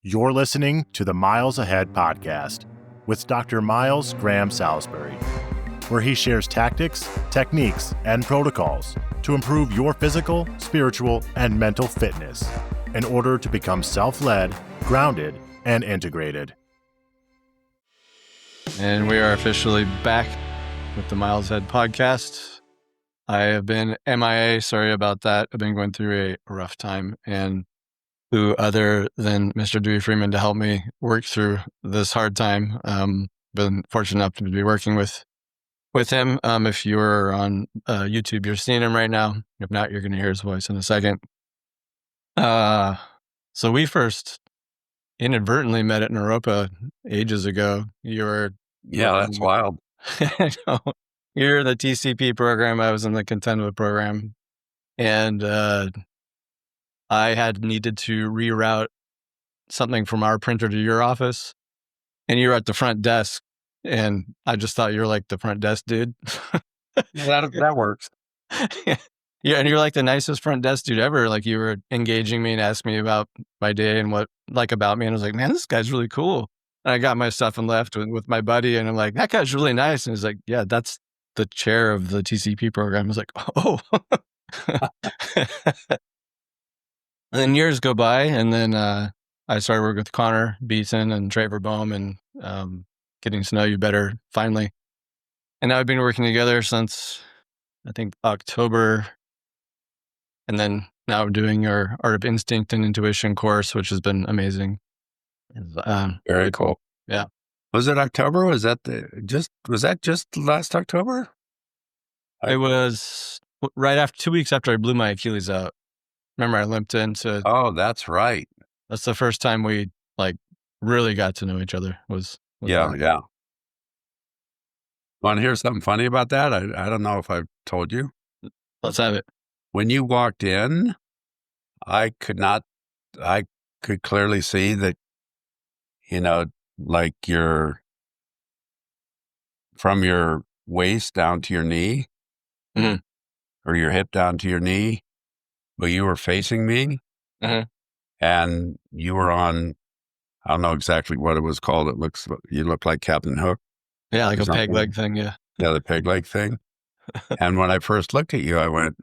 You're listening to the Miles Ahead podcast with Dr. Miles Graham Salisbury, where he shares tactics, techniques, and protocols to improve your physical, spiritual, and mental fitness in order to become self-led, grounded, and integrated. And we are officially back with the Miles Ahead podcast. I have been MIA. Sorry about that. I've been going through a rough time, and who other than Mr. Duey Freeman to help me work through this hard time. Been fortunate enough to be working with him. If you're on YouTube, you're seeing him right now. If not, you're going to hear his voice in a second. So we first inadvertently met at Naropa ages ago. You were... Yeah, that's wild. I know. You're in the TCP program. I was in the Contingent program. And I had needed to reroute something from our printer to your office. And you were at the front desk. And I just thought you were like the front desk dude. Yeah, that works. Yeah, and you're like the nicest front desk dude ever. Like, you were engaging me and asking me about my day and what like about me. And I was like, man, this guy's really cool. And I got my stuff and left with my buddy. And I'm like, that guy's really nice. And he's like, yeah, that's the chair of the TCP program. I was like, oh. And then years go by, and then I started working with Connor Beaton and Trevor Boehm and getting to know you better finally. And now we've been working together since, I think, October. And then now we're doing our Art of Instinct and Intuition course, which has been amazing. Very cool. Yeah. Was it October? Was that just last October? It was right after 2 weeks after I blew my Achilles out. Remember, I limped into... Oh, that's right. That's the first time we really got to know each other. Was Yeah. Want to hear something funny about that? I don't know if I've told you. Let's have it. When you walked in, I could clearly see that, like from your waist down to your knee, or your hip down to your knee, but you were facing me, and you were on, I don't know exactly what it was called. You looked like Captain Hook. Yeah, like a peg leg thing, yeah. Yeah, the peg leg thing. And when I first looked at you, I went,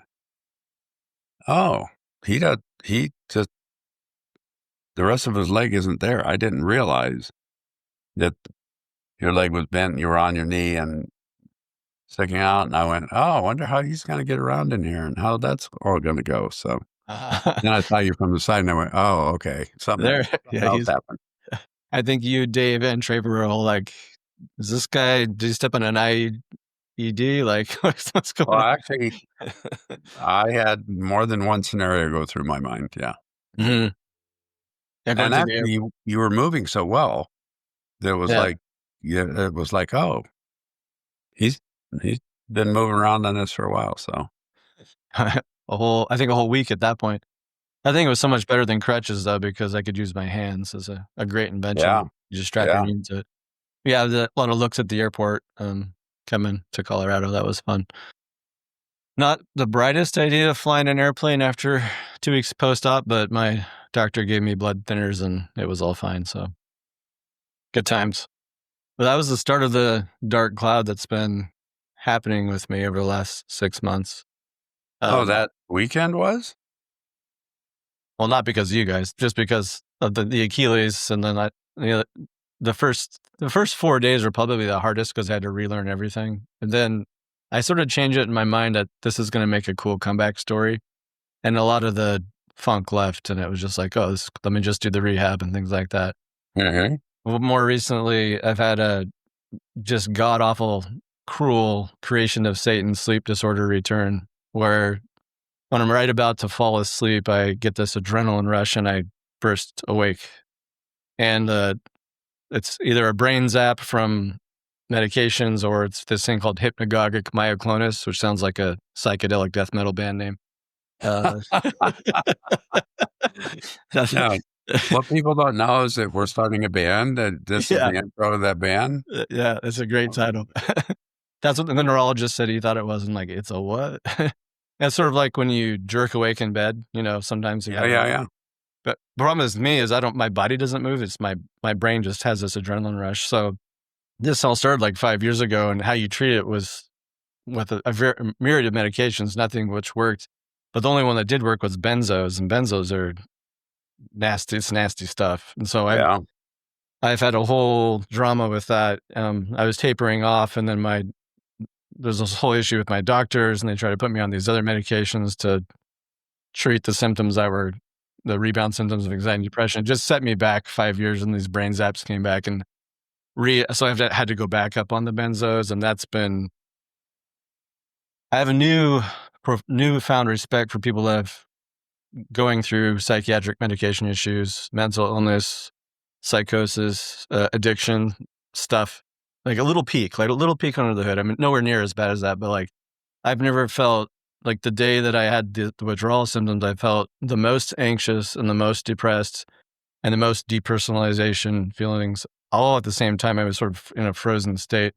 oh, he just, the rest of his leg isn't there. I didn't realize that your leg was bent, you were on your knee and sticking out. And I went, oh, I wonder how he's going to get around in here and how that's all going to go. So then I saw you from the side and I went, oh, okay. Something else happened. I think you, Dave, and Trevor were all like, is this guy, did he step on an IED? Like, what's going on? Well, actually, I had more than one scenario go through my mind. Yeah. Mm-hmm. And actually, you were moving so well that it was it was like, oh, he's been moving around on this for a while. So a whole week at that point. I think it was so much better than crutches though, because I could use my hands as a great invention. Yeah. You just strap your knee into it. Yeah, a lot of looks at the airport coming to Colorado. That was fun. Not the brightest idea of flying an airplane after 2 weeks post-op, but my doctor gave me blood thinners and it was all fine. So good times. But that was the start of the dark cloud that's been happening with me over the last 6 months. That weekend was? Well, not because of you guys, just because of the Achilles. And then the first 4 days were probably the hardest because I had to relearn everything. And then I sort of changed it in my mind that this is going to make a cool comeback story. And a lot of the funk left. And it was just like, let me just do the rehab and things like that. Mm-hmm. Well, more recently, I've had a just god-awful, cruel creation of Satan sleep disorder return, where when I'm right about to fall asleep, I get this adrenaline rush and I burst awake. And it's either a brain zap from medications or it's this thing called hypnagogic myoclonus, which sounds like a psychedelic death metal band name. What people don't know is that we're starting a band. This is the intro to that band. Yeah, it's a great title. That's what the neurologist said he thought it was. And like, it's a what? It's sort of like when you jerk awake in bed, sometimes you have But the problem is me is my body doesn't move. It's my brain just has this adrenaline rush. So this all started like 5 years ago, and how you treat it was with a myriad of medications, nothing which worked. But the only one that did work was benzos, and benzos are nasty. It's nasty stuff. And so I've had a whole drama with that. I was tapering off, and then there's this whole issue with my doctors, and they try to put me on these other medications to treat the symptoms that were the rebound symptoms of anxiety and depression. It just set me back 5 years, and these brain zaps came back, and so I've had to go back up on the benzos, and that's been. I have a newfound respect for people that have going through psychiatric medication issues, mental illness, psychosis, addiction stuff. Like a little peak under the hood. I mean, nowhere near as bad as that, but like I've never felt like the day that I had the withdrawal symptoms, I felt the most anxious and the most depressed and the most depersonalization feelings all at the same time. I was sort of in a frozen state.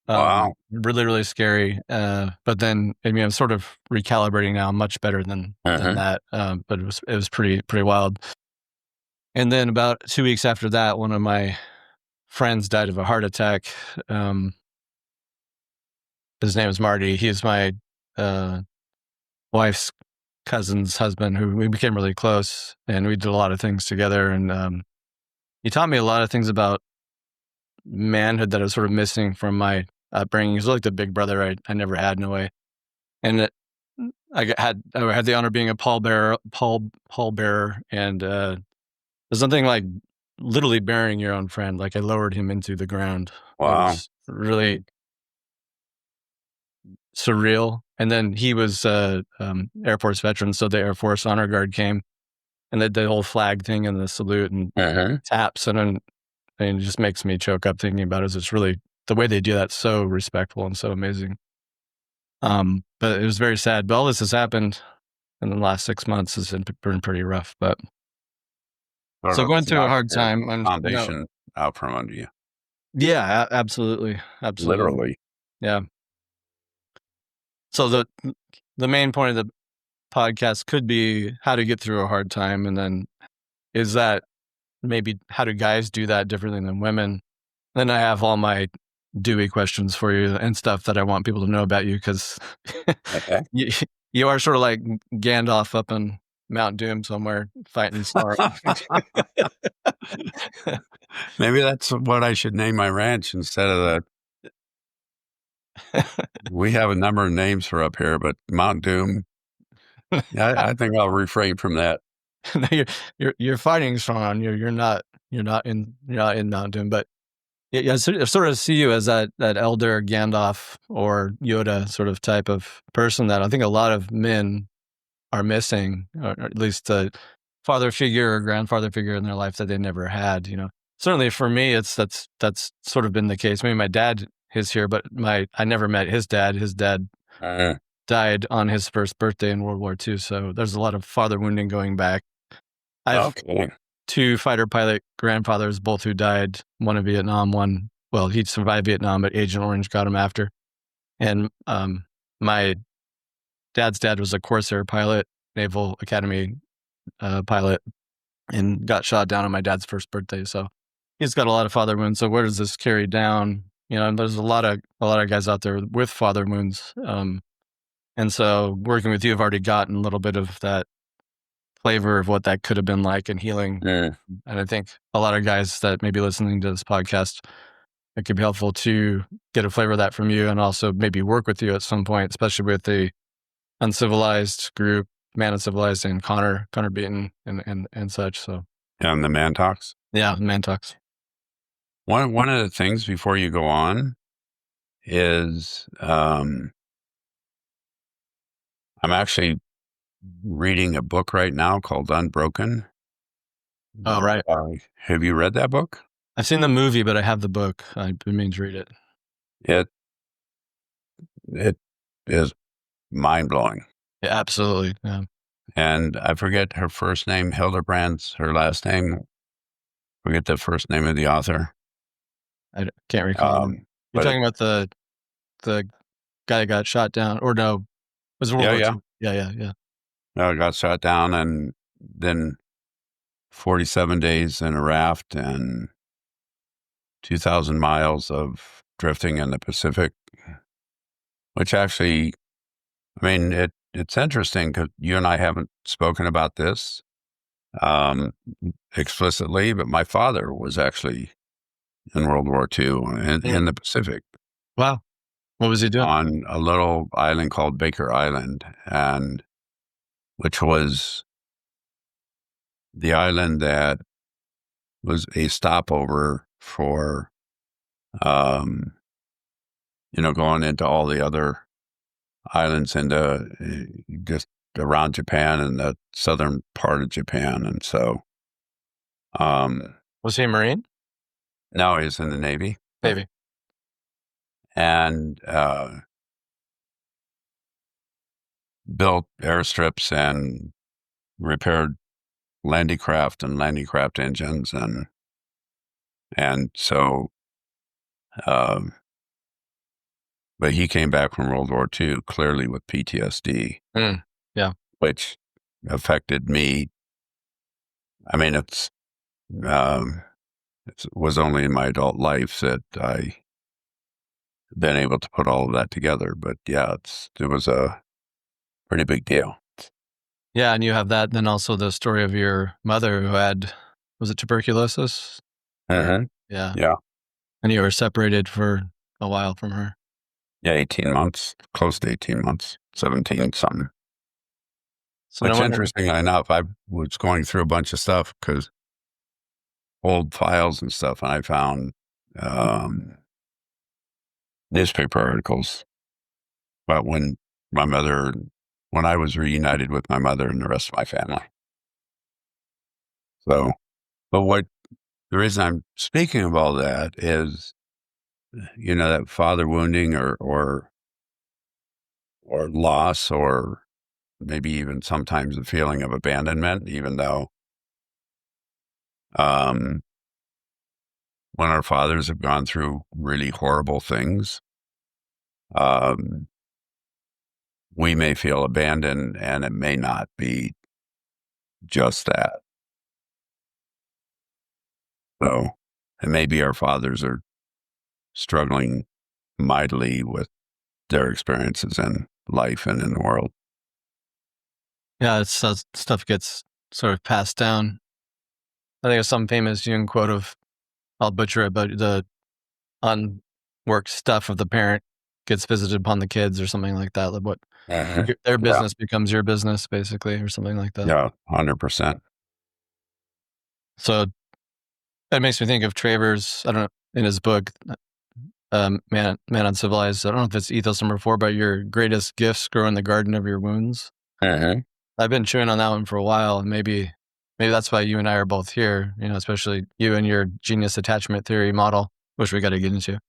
Wow. Really, really scary. But then, I mean, I'm sort of recalibrating now, much better than that. But it was pretty wild. And then about 2 weeks after that, one of my friends died of a heart attack. His name is Marty. He's my wife's cousin's husband, who we became really close, and we did a lot of things together. And he taught me a lot of things about manhood that I was sort of missing from my upbringing. He's like the big brother I never had in a way. And I had the honor of being a pallbearer, and there's something like literally burying your own friend. Like I lowered him into the ground. Wow. It was really surreal. And then he was Air Force veteran, so the Air Force Honor Guard came, and they did the whole flag thing and the salute and taps, and it just makes me choke up thinking about it. It's really the way they do that, so respectful and so amazing. But it was very sad. But all this has happened in the last 6 months. Has been pretty rough. But so going through a hard time. Foundation out from under you. Yeah, absolutely. Literally. Yeah. So the main point of the podcast could be how to get through a hard time, and then is that maybe how do guys do that differently than women? Then I have all my Dewey questions for you and stuff that I want people to know about you, because you are sort of like Gandalf up in Mount Doom somewhere fighting Sauron. Maybe that's what I should name my ranch instead of that. We have a number of names for up here, but Mount Doom. I think I'll refrain from that. You're fighting Sauron. You're not in Mount Doom, but yeah, I sort of see you as that elder Gandalf or Yoda sort of type of person that I think a lot of men are missing, or at least a father figure or grandfather figure in their life that they never had. Certainly for me, that's sort of been the case. Maybe my dad is here, but I never met his dad. His dad died on his first birthday in World War II, so there's a lot of father wounding going back. I have 2 fighter pilot grandfathers, both who died, one in Vietnam, he survived Vietnam, but Agent Orange got him after. And my dad's dad was a Corsair pilot, Naval Academy pilot, and got shot down on my dad's first birthday. So he's got a lot of father wounds. So where does this carry down? There's a lot of guys out there with father wounds. And so working with you, I've already gotten a little bit of that flavor of what that could have been like in healing. And I think a lot of guys that may be listening to this podcast, it could be helpful to get a flavor of that from you, and also maybe work with you at some point, especially with the Uncivilized group, Man Uncivilized, and Connor Beaton and such. So and the Man Talks. Yeah, Man Talks. One of the things before you go on is I'm actually reading a book right now called Unbroken. Oh, right. Have you read that book? I've seen the movie, but I have the book. I've been meaning to read it. It is mind-blowing. Yeah, absolutely. Yeah. And I forget her first name, Hildebrand's her last name. Forget the first name of the author. I can't recall. You're talking about the guy that got shot down, or no? Was it World War II? Yeah. No, it got shot down, and then 47 days in a raft and 2,000 miles of drifting in the Pacific, which actually, I mean, it's interesting because you and I haven't spoken about this explicitly, but my father was actually in World War II in the Pacific. Wow. What was he doing? On a little island called Baker Island, and which was the island that was a stopover for, going into all the other islands into just around Japan and the southern part of Japan. And so, was he a Marine? No, he's in the Navy. Navy. And built airstrips and repaired landing craft and landing craft engines. And so, but he came back from World War II clearly with PTSD, which affected me. I mean, it was only in my adult life that I been able to put all of that together. But yeah, it was a pretty big deal. Yeah, and you have that, and then also the story of your mother who had, was it tuberculosis? Mm-hmm. Yeah. Yeah. And you were separated for a while from her. Yeah, 18 months, close to 18 months, 17 something. So Which, interestingly enough, I was going through a bunch of stuff because old files and stuff, and I found newspaper articles about when I was reunited with my mother and the rest of my family. So, but the reason I'm speaking of all that is, that father wounding or loss, or maybe even sometimes a feeling of abandonment, even though when our fathers have gone through really horrible things, we may feel abandoned, and it may not be just that. So, and maybe our fathers are struggling mightily with their experiences in life and in the world. Yeah, it's stuff gets sort of passed down. I think of some famous Jung quote of, I'll butcher it, but the unworked stuff of the parent gets visited upon the kids or something like that. Like what their business becomes your business, basically, or something like that. Yeah, 100%. So that makes me think of Travers, I don't know, in his book, Man Uncivilized. I don't know if it's ethos number 4, but your greatest gifts grow in the garden of your wounds. I've been chewing on that one for a while, and maybe that's why you and I are both here, especially you and your genius attachment theory model, which we got to get into.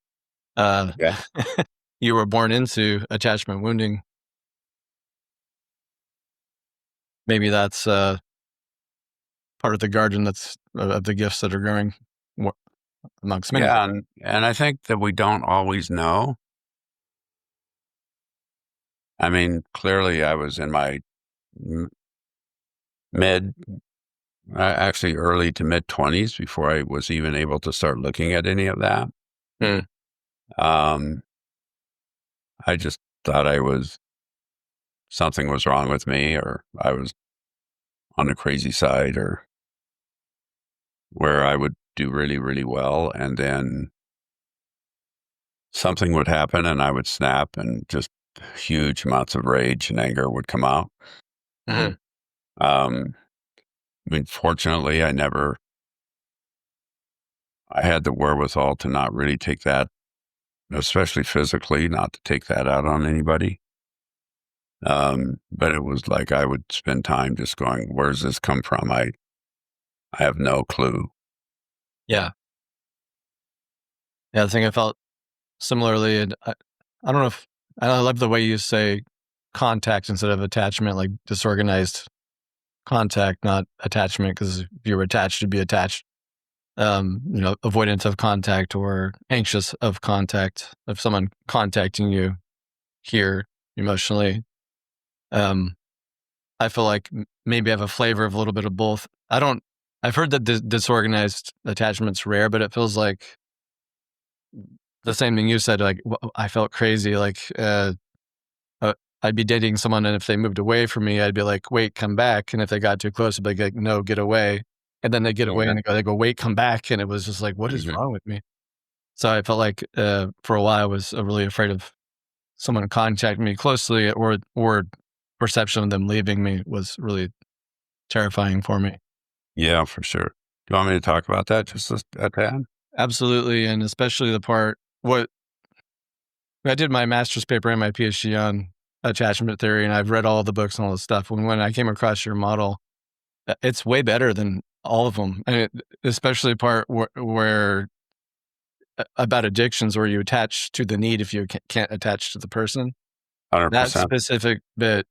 You were born into attachment wounding. Maybe that's part of the garden that's of the gifts that are growing amongst many. Yeah, and I think that we don't always know. I mean, clearly I was in my early to mid 20s before I was even able to start looking at any of that. I just thought something was wrong with me, or I was on the crazy side, or where I would do really, really well, and then something would happen and I would snap, and just huge amounts of rage and anger would come out. I mean, fortunately, I had the wherewithal to not really take that, especially physically, not to take that out on anybody. But it was like I would spend time just going, where's this come from? I have no clue. Yeah. I think I felt similarly. And I don't know if, I love the way you say contact instead of attachment, like disorganized contact, not attachment, because if you were attached, you'd be attached. Avoidance of contact or anxious of contact, of someone contacting you here emotionally. I feel like maybe I have a flavor of a little bit of both. I don't I've heard that disorganized attachment's rare, but it feels like the same thing you said. Like I felt crazy. Like I'd be dating someone, and if they moved away from me, I'd be like, "Wait, come back." And if they got too close, I'd be like, "No, get away." And then they get away, and they go, "Wait, come back." And it was just like, "What is wrong with me?" So I felt like for a while I was really afraid of someone contacting me closely, or perception of them leaving me was really terrifying for me. Yeah, for sure. Do you want me to talk about that just a tad? Absolutely, and especially the part what I did my master's paper and my PhD on attachment theory, and I've read all the books and all the stuff. When I came across your model, it's way better than all of them, and especially the part where about addictions, where you attach to the need if you can't attach to the person. 100%. That specific bit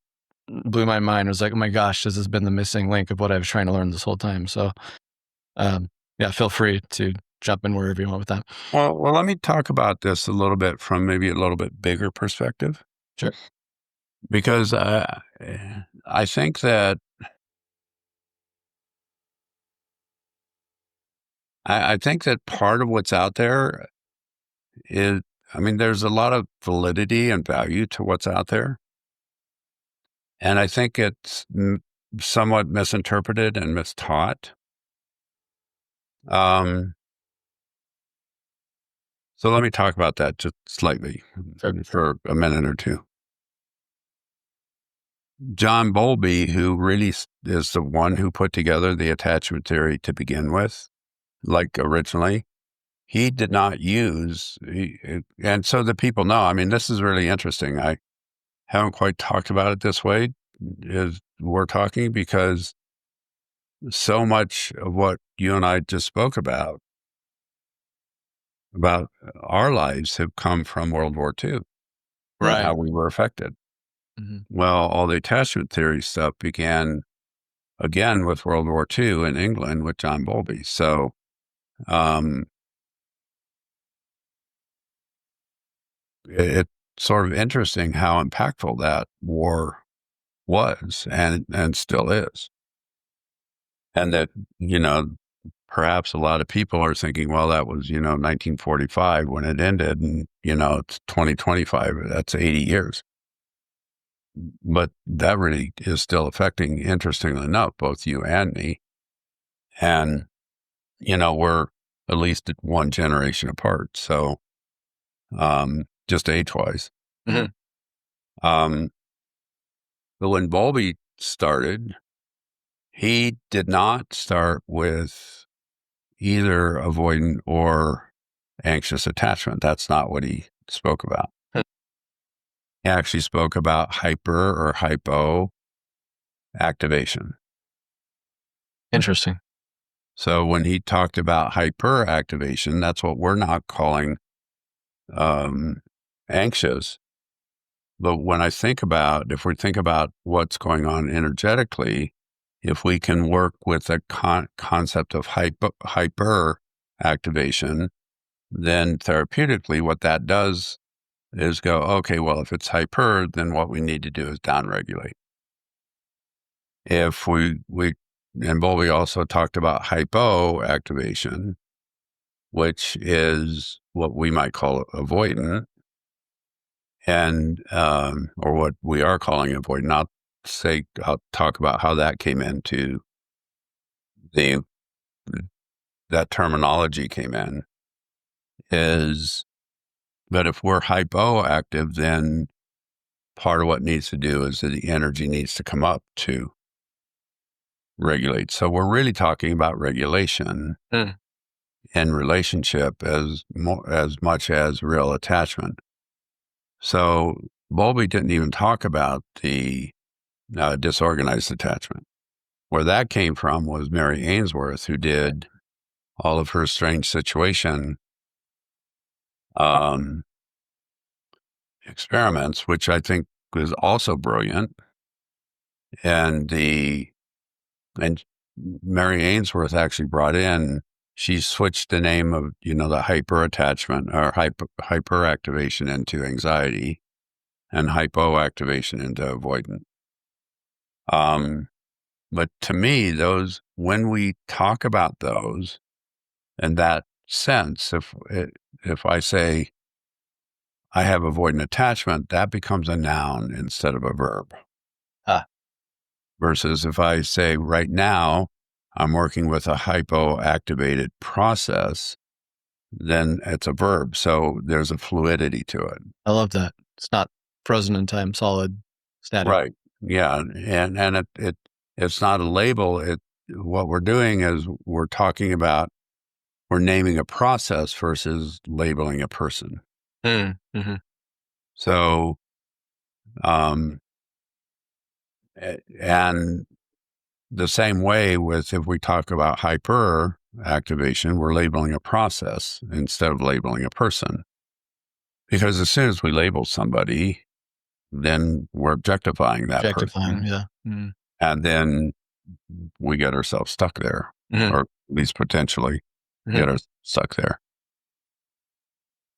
blew my mind. I was like, oh my gosh, this has been the missing link of what I was trying to learn this whole time. So, yeah, feel free to jump in wherever you want with that. Well, let me talk about this a little bit from maybe a little bit bigger perspective. Sure. Because I think that I think that part of what's out there is, I mean, there's a lot of validity and value to what's out there. And I think it's somewhat misinterpreted and mistaught. So let me talk about that just slightly for a minute or two. John Bowlby, who really is the one who put together the attachment theory to begin with, like originally, he did not use, and so that people know, I mean, this is really interesting. I haven't quite talked about it this way as we're talking, because so much of what you and I just spoke about our lives have come from World War II, Right? How we were affected. Mm-hmm. Well, all the attachment theory stuff began again with World War II in England with John Bowlby. So, it's sort of interesting how impactful that war was and still is. And that, perhaps a lot of people are thinking, well, that was, 1945 when it ended, and, it's 2025, that's 80 years. But that really is still affecting, interestingly enough, both you and me. And, we're at least one generation apart. So, just age-wise. Mm-hmm. But when Bowlby started, he did not start with either avoidant or anxious attachment. That's not what he spoke about. He actually spoke about hyper or hypo activation. Interesting. So when he talked about hyper activation, that's what we're not calling anxious. But when if we think about what's going on energetically, if we can work with a concept of hyper activation, then therapeutically what that does is go, okay, well, if it's hyper, then what we need to do is downregulate. If and Bowlby also talked about hypo activation, which is what we might call avoidant, and or what we are calling avoidant. I'll talk about how that came into that terminology came in, is that if we're hypoactive, then part of what needs to do is that the energy needs to come up to regulate. So we're really talking about regulation in relationship as much as real attachment. So Bowlby didn't even talk about the disorganized attachment. Where that came from was Mary Ainsworth, who did all of her strange situation experiments, which I think was also brilliant. And Mary Ainsworth actually brought in, she switched the name of, the hyper attachment or hyperactivation into anxiety and hypoactivation into avoidant. But to me, those, when we talk about those in that sense, if I say I have avoidant attachment, that becomes a noun instead of a verb. Versus if I say right now I'm working with a hypoactivated process, then it's a verb. So there's a fluidity to it. I love that. It's not frozen in time, solid, static. Right. Yeah. And it's not a label. What we're doing is we're naming a process versus labeling a person. Mm-hmm. So, and the same way with, if we talk about hyper activation, we're labeling a process instead of labeling a person. Because as soon as we label somebody, then we're objectifying that person. Yeah. Mm-hmm. And then we get ourselves stuck there, Mm-hmm. or at least potentially get us stuck there.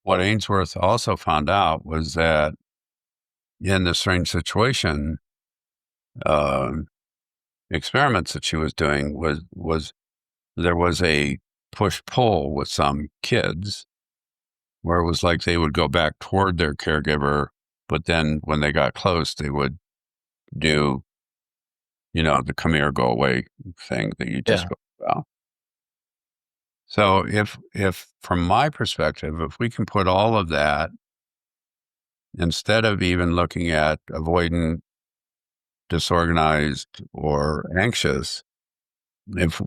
What Ainsworth also found out was that in the strange situation, experiments that she was doing was there was a push-pull with some kids where it was like they would go back toward their caregiver, but then when they got close, they would do, the come here, go away thing that you just spoke about. So if from my perspective, if we can put all of that, instead of even looking at avoidant, disorganized, or anxious, if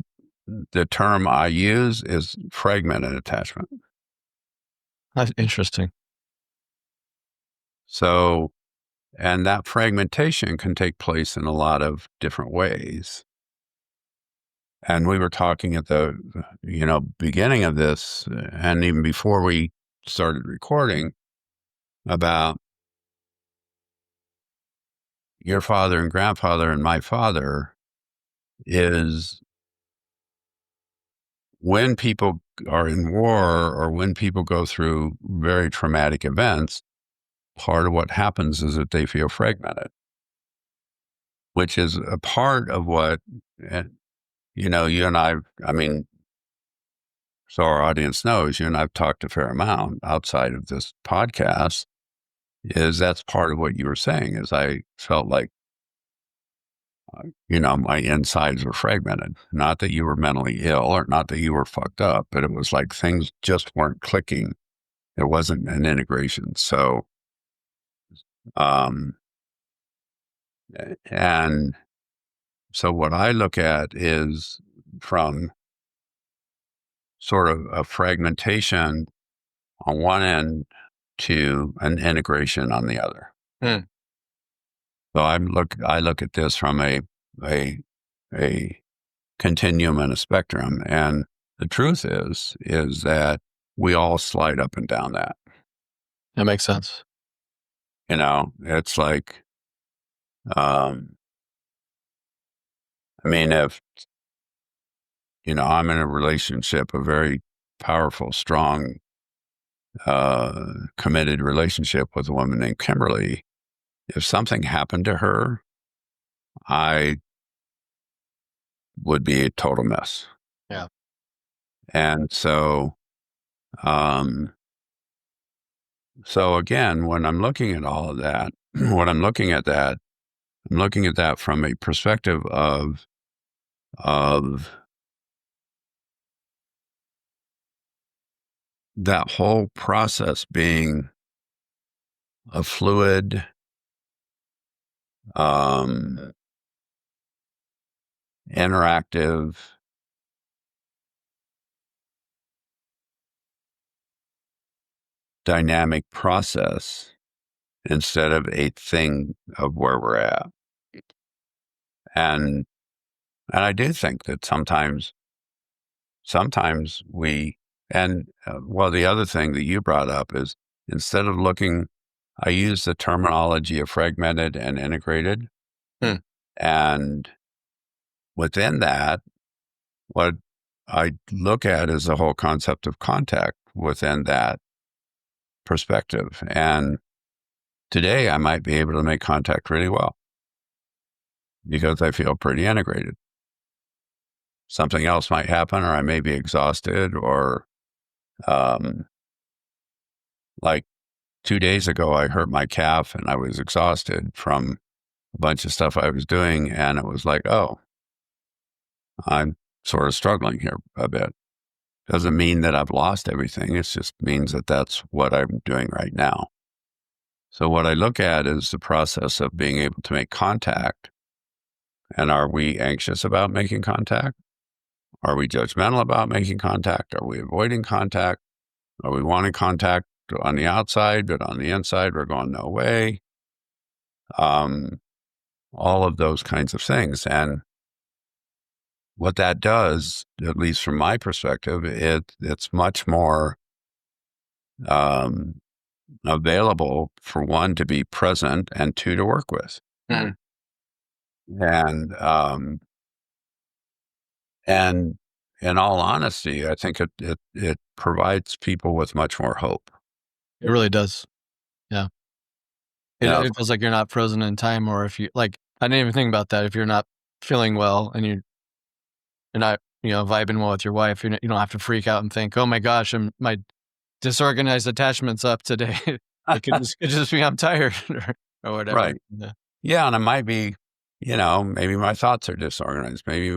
the term I use is fragmented attachment. That's interesting. So, and that fragmentation can take place in a lot of different ways. And we were talking at the, beginning of this, and even before we started recording, about your father and grandfather and my father is when people are in war or when people go through very traumatic events, part of what happens is that they feel fragmented, which is a part of what, you and I mean, so our audience knows, you and I've talked a fair amount outside of this podcast, is that's part of what you were saying, is I felt like, my insides were fragmented. Not that you were mentally ill or not that you were fucked up, but it was like things just weren't clicking. There wasn't an integration. So, and so what I look at is from sort of a fragmentation on one end to an integration on the other. So I look at this from a continuum and a spectrum, and the truth is that we all slide up and down that. That makes sense. It's like, if, I'm in a relationship, a very powerful, strong, committed relationship with a woman named Kimberly, if something happened to her, I would be a total mess. Yeah. And so, so again, when I'm looking at all of that, I'm looking at that from a perspective of that whole process being a fluid, interactive, dynamic process instead of a thing of where we're at. And I do think that sometimes we, the other thing that you brought up is, instead of looking, I use the terminology of fragmented and integrated. And within that, what I look at is the whole concept of contact within that perspective. And today I might be able to make contact really well. because I feel pretty integrated. Something else might happen, or I may be exhausted, or like 2 days ago, I hurt my calf and I was exhausted from a bunch of stuff I was doing. And it was like, oh, I'm sort of struggling here a bit. Doesn't mean that I've lost everything. It just means that that's what I'm doing right now. So what I look at is the process of being able to make contact. And are we anxious about making contact? Are we judgmental about making contact? Are we avoiding contact? Are we wanting contact on the outside, but on the inside, we're going, no way. All of those kinds of things. And what that does, at least from my perspective, it's much more available for one to be present and two to work with. Mm. And in all honesty, I think it provides people with much more hope. It really does. Yeah. Yeah. It feels like you're not frozen in time, or if you like, I didn't even think about that. If you're not feeling well and you're not, vibing well with your wife, you don't have to freak out and think, oh my gosh, my disorganized attachment's up today. It could just be I'm tired or whatever. Right. Yeah. And it might be, maybe my thoughts are disorganized. Maybe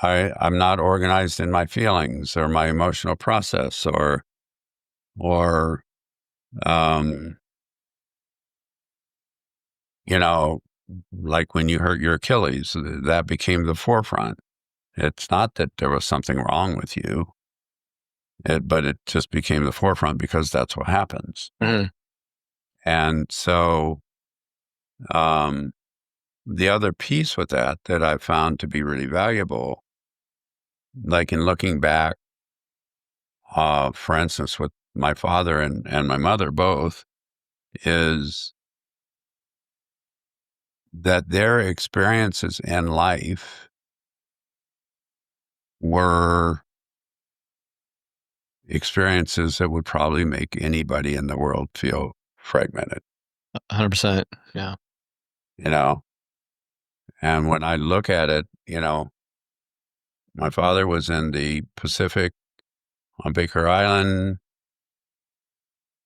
I'm not organized in my feelings or my emotional process or like when you hurt your Achilles, that became the forefront. It's not that there was something wrong with you, but it just became the forefront because that's what happens. Mm-hmm. And so the other piece with that I found to be really valuable, like in looking back, for instance, with my father and my mother both, is that their experiences in life were experiences that would probably make anybody in the world feel fragmented. 100%. Yeah. And when I look at it, my father was in the Pacific on Baker Island.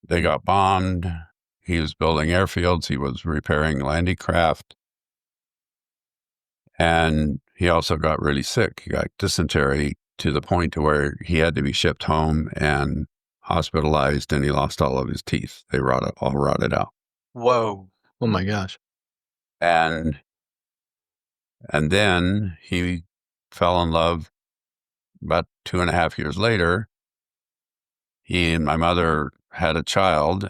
They got bombed. He was building airfields. He was repairing landing craft. And he also got really sick. He got dysentery to the point to where he had to be shipped home and hospitalized, and he lost all of his teeth. They all rotted out. Whoa. Oh my gosh. And then he fell in love about 2.5 years later. He and my mother had a child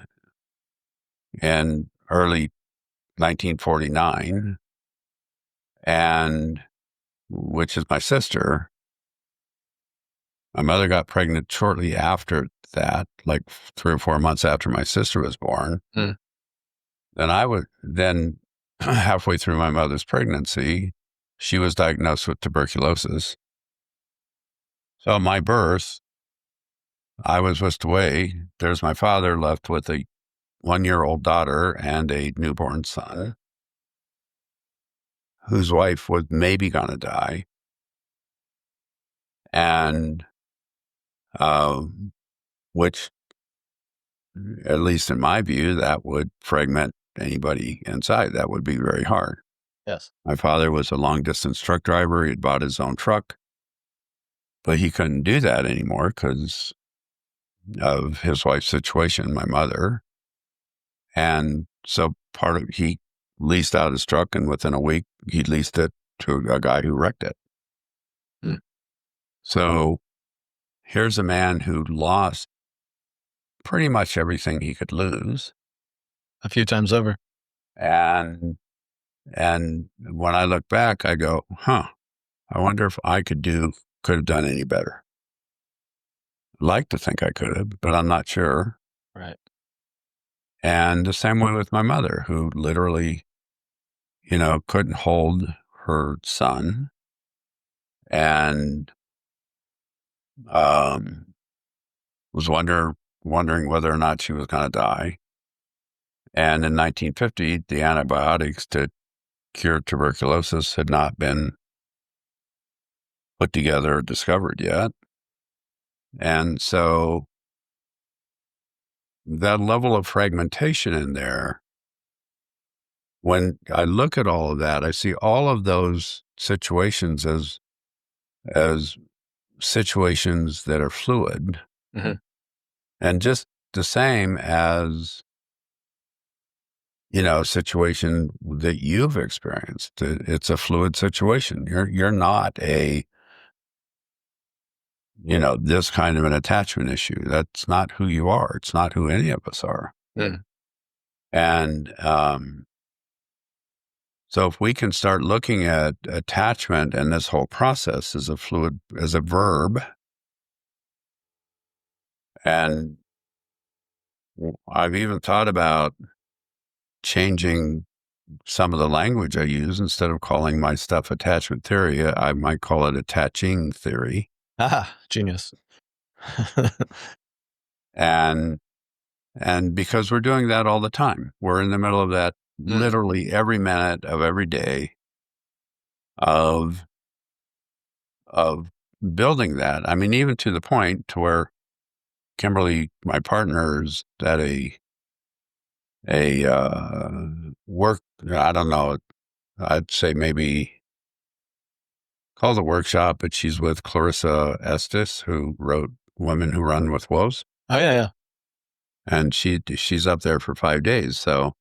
in early 1949, and which is my sister. My mother got pregnant shortly after that, like 3 or 4 months after my sister was born. Mm. Then halfway through my mother's pregnancy, she was diagnosed with tuberculosis. So at my birth, I was whisked away. There's my father left with a 1-year-old daughter and a newborn son, whose wife was maybe going to die. And which, at least in my view, that would fragment anybody inside. That would be very hard. Yes. My father was a long-distance truck driver. He'd bought his own truck, but he couldn't do that anymore because of his wife's situation, my mother. And so he leased out his truck, and within a week, he leased it to a guy who wrecked it. Hmm. So here's a man who lost pretty much everything he could lose. A few times over. And when I look back, I go, I wonder if I could have done any better. I'd like to think I could have, but I'm not sure. Right. And the same way with my mother, who literally, couldn't hold her son and was wondering whether or not she was going to die. And in 1950, the antibiotics to cured tuberculosis had not been put together or discovered yet. And so that level of fragmentation in there, when I look at all of that, I see all of those situations as situations that are fluid, and just the same as, a situation that you've experienced. It's a fluid situation. You're not this kind of an attachment issue. That's not who you are. It's not who any of us are. And so if we can start looking at attachment and this whole process as as a verb, and I've even thought about changing some of the language I use. Instead of calling my stuff attachment theory, I might call it attaching theory. Genius. And because we're doing that all the time, we're in the middle of that literally every minute of every day of building that. I mean, even to the point to where Kimberly, my partner, is at a work, I don't know, I'd say maybe called a workshop, but she's with Clarissa Estes, who wrote Women Who Run with Wolves. Oh, yeah. And she's up there for 5 days. So,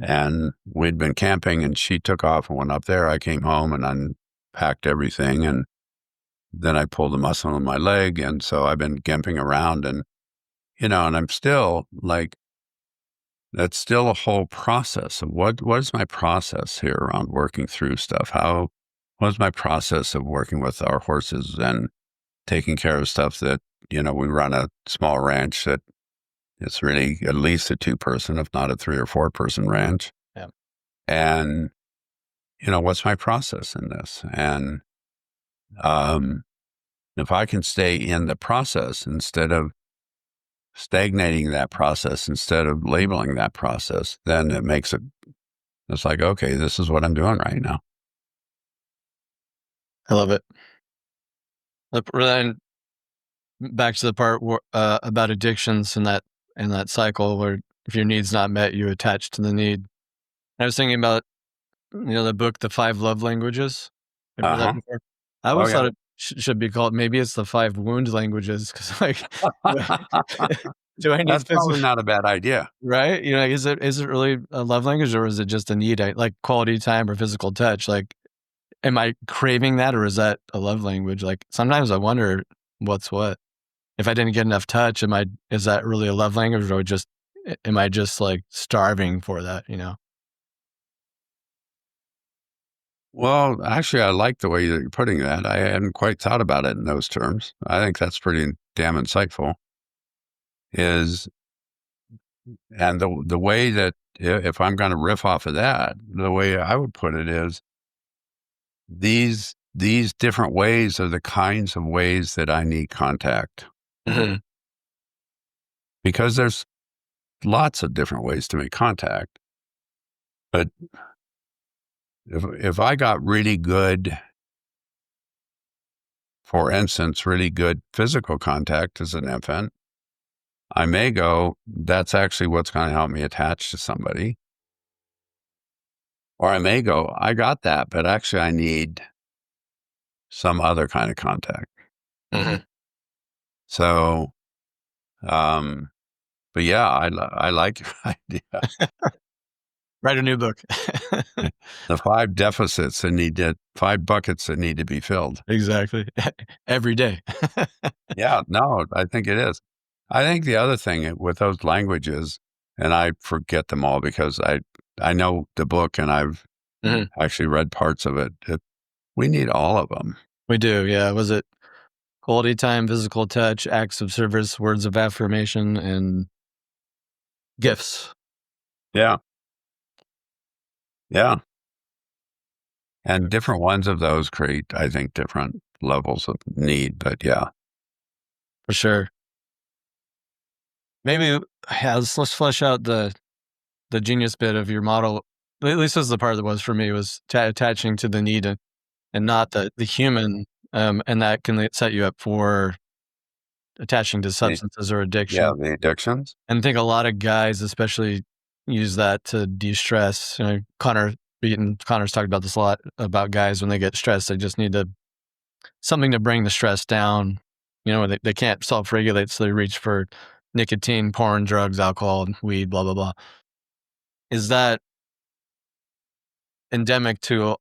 and we'd been camping, and she took off and went up there. I came home and unpacked everything, and then I pulled a muscle in my leg. And so I've been gimping around, and, and I'm still like, that's still a whole process of what is my process here around working through stuff? What is my process of working with our horses and taking care of stuff that, we run a small ranch that it's really at least a 2-person, if not a 3 or 4-person ranch. Yeah. And, what's my process in this? And if I can stay in the process instead of stagnating that process, instead of labeling that process, then it's like, okay, this is what I'm doing right now. I love it. Then back to the part about addictions and that cycle where if your need's not met, you attach to the need. I was thinking about, the book, The 5 Love Languages. Have you read that before? I always thought it should be called, maybe it's the 5 Wound Languages, because do I need That's probably not a bad idea, right? Is it really a love language, or is it just a need? Like quality time or physical touch? Like, am I craving that, or is that a love language? Like, sometimes I wonder what's what. If I didn't get enough touch, is that really a love language, or am I just like starving for that? Well, actually, I like the way that you're putting that. I hadn't quite thought about it in those terms. I think that's pretty damn insightful. And the way that, if I'm going to riff off of that, the way I would put it is these different ways are the kinds of ways that I need contact. Because there's lots of different ways to make contact. But if I got really good, for instance, really good physical contact as an infant, I may go, that's actually what's going to help me attach to somebody. Or I may go, I got that, but actually I need some other kind of contact. So, but yeah, I like your idea. Write a new book. The 5 deficits that 5 buckets that need to be filled. Exactly. Every day. Yeah, no, I think it is. I think the other thing with those languages, and I forget them all because I know the book and I've actually read parts of it. We need all of them. We do. Yeah. Was it quality time, physical touch, acts of service, words of affirmation, and gifts? Yeah. Yeah. And different ones of those create, I think, different levels of need. But yeah. For sure. Maybe let's flesh out the genius bit of your model at least this is the part that was for me, was attaching to the need and not the human. And that can set you up for attaching to substances or addiction. Yeah, the addictions. And I think a lot of guys especially use that to de-stress. Connor's talked about this a lot, about guys when they get stressed, they just need something to bring the stress down. They can't self-regulate, so they reach for nicotine, porn, drugs, alcohol, weed, blah, blah, blah. Is that endemic to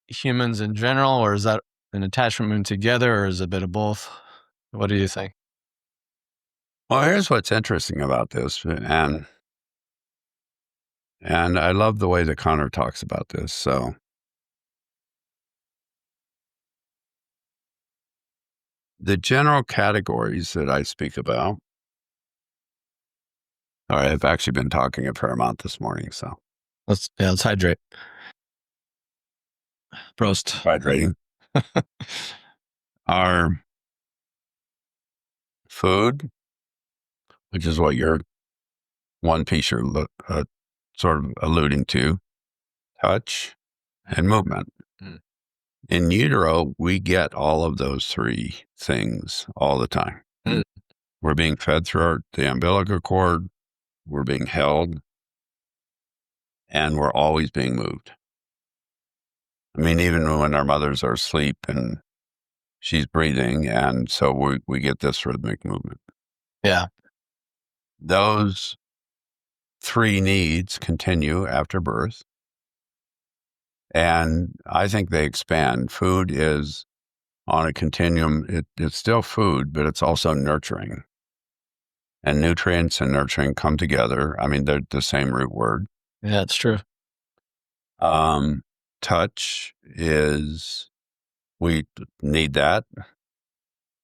humans in general, or is that an attachment moving together, or is it a bit of both? What do you think? Well, here's what's interesting about this, and I love the way that Connor talks about this. So the general categories that I speak about, all right, I've actually been talking a fair amount this morning, so let's hydrate. Prost. Hydrating. Our food, which is what your one piece you're sort of alluding to, touch, and movement. Mm. In utero, we get all of those three things all the time. Mm. We're being fed through the umbilical cord, we're being held, and we're always being moved. I mean, even when our mothers are asleep and she's breathing, and so we get this rhythmic movement. Yeah. Those three needs continue after birth. And I think they expand. Food is on a continuum. It's still food, but it's also nurturing. And nutrients and nurturing come together. I mean, they're the same root word. Yeah, it's true. Touch is, we need that,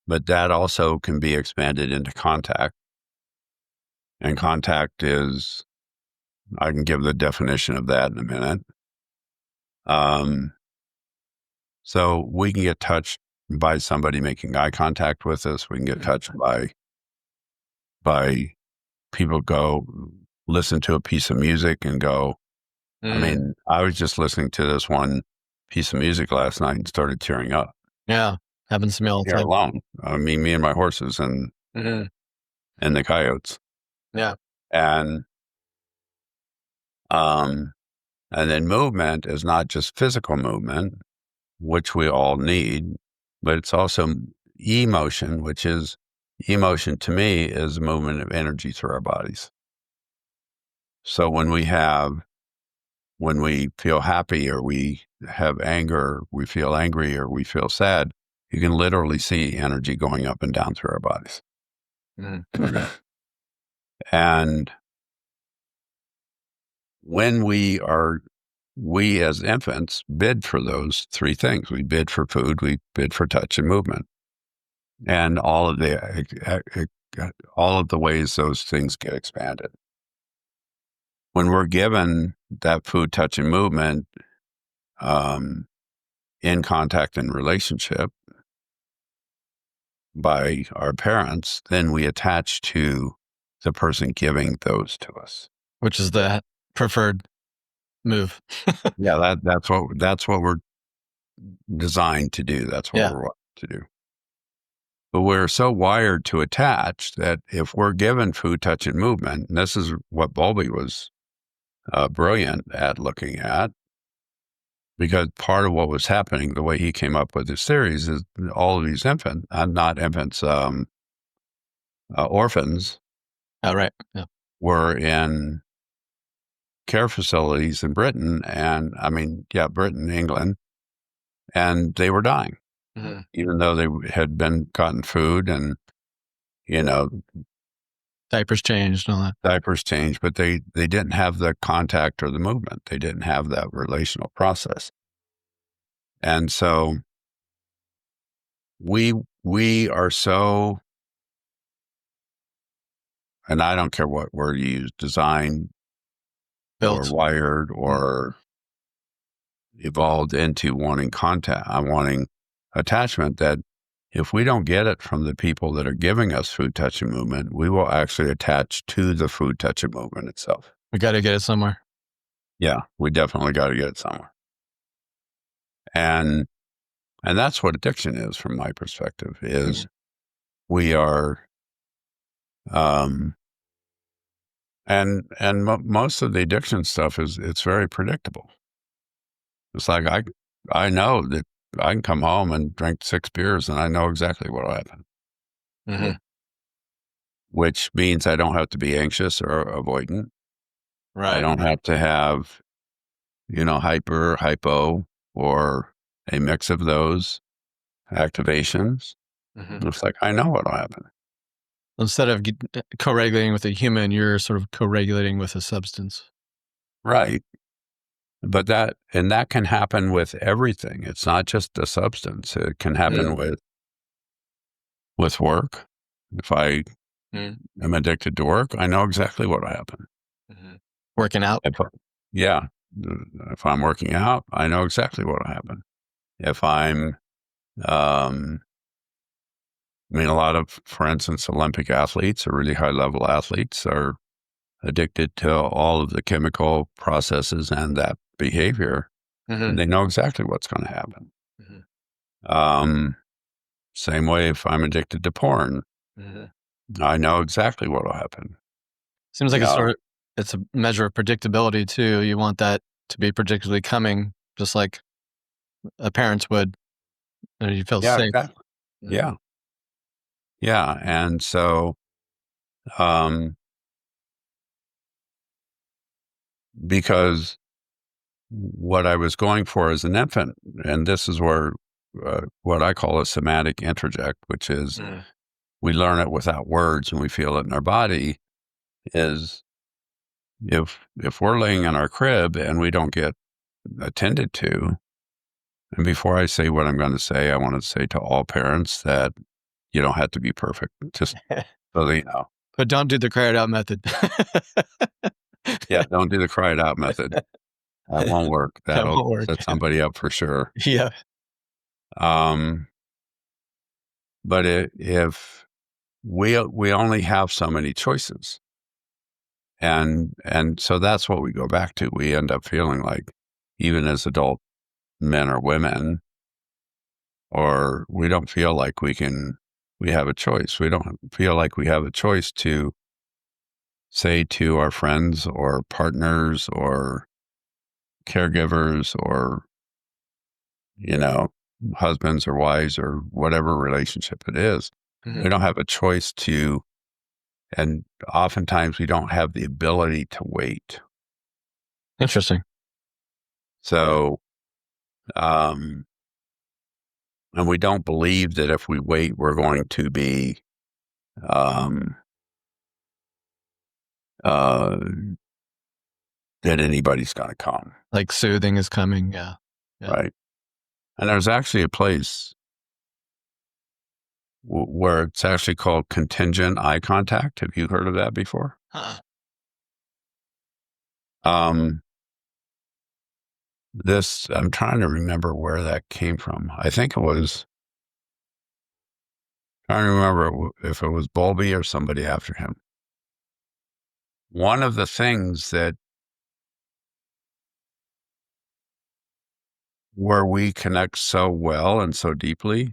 but that also can be expanded into contact. And contact is, I can give the definition of that in a minute. So we can get touched by somebody making eye contact with us. We can get touched by people go listen to a piece of music and go, I mean, I was just listening to this one piece of music last night and started tearing up. Yeah. Happens to me all the Here time. alone. I mean, me and my horses and the coyotes. Yeah. And then movement is not just physical movement, which we all need, but it's also emotion, which is, emotion to me is a movement of energy through our bodies. So when we feel happy, or we have anger, we feel angry, or we feel sad, you can literally see energy going up and down through our bodies. And when we as infants bid for those three things. We bid for food, we bid for touch and movement. And all of the ways those things get expanded. When we're given that food, touch, and movement in contact and relationship by our parents, then we attach to the person giving those to us, which is the preferred move. Yeah, that's what we're designed to do. That's what we're wired to do. But we're so wired to attach that if we're given food, touch, and movement, and this is what Bowlby was brilliant at looking at, because part of what was happening, the way he came up with his theories, is all of these orphans Oh, right. Yeah. were in care facilities in Britain, and Britain, England, and they were dying, even though they had gotten food and, diapers changed and all that. Diapers changed, but they didn't have the contact or the movement. They didn't have that relational process. And so we are so, and I don't care what word you use, designed, built, or wired, or evolved into wanting contact, wanting attachment, that if we don't get it from the people that are giving us food, touch, and movement, we will actually attach to the food, touch, and movement itself. We got to get it somewhere. Yeah, we definitely got to get it somewhere. And that's what addiction is from my perspective, is we are, most of the addiction stuff it's very predictable. It's like, I know that I can come home and drink 6 beers and I know exactly what will happen. Mm-hmm. Which means I don't have to be anxious or avoidant. Right. I don't have to have, hyper, hypo, or a mix of those activations. Mm-hmm. It's like, I know what'll happen. Instead of co-regulating with a human, you're sort of co-regulating with a substance. Right. But that can happen with everything. It's not just a substance. It can happen with work. If I am addicted to work, I know exactly what'll happen. Mm-hmm. Working out? Yeah. If I'm working out, I know exactly what'll happen. If I'm, a lot of, for instance, Olympic athletes or really high level athletes are addicted to all of the chemical processes and that behavior. Mm-hmm. And they know exactly what's going to happen. Mm-hmm. Same way if I'm addicted to porn, I know exactly what will happen. Seems like it's a measure of predictability too. You want that to be predictably coming, just like a parent would. And you feel safe. Exactly. Yeah. Yeah. And so, because what I was going for as an infant, and this is where what I call a somatic interject, which is we learn it without words and we feel it in our body, is if we're laying in our crib and we don't get attended to, and before I say what I'm going to say, I want to say to all parents that you don't have to be perfect, just so they know. But don't do the cry it out method. Yeah, don't do the cry it out method. That won't work. That'll set somebody up for sure. Yeah. But if we only have so many choices, and so that's what we go back to. We end up feeling like, even as adult men or women, or we don't feel like we have a choice. We don't feel like we have a choice to say to our friends or partners or caregivers or, husbands or wives or whatever relationship it is. We don't have a choice to, and oftentimes we don't have the ability to wait. Interesting. So, and we don't believe that if we wait, we're going to be, that anybody's going to come. Like soothing is coming. Yeah. Right. And there's actually a place where it's actually called contingent eye contact. Have you heard of that before? I'm trying to remember where that came from. I think it was, trying to remember if it was Bowlby or somebody after him. One of the things that where we connect so well and so deeply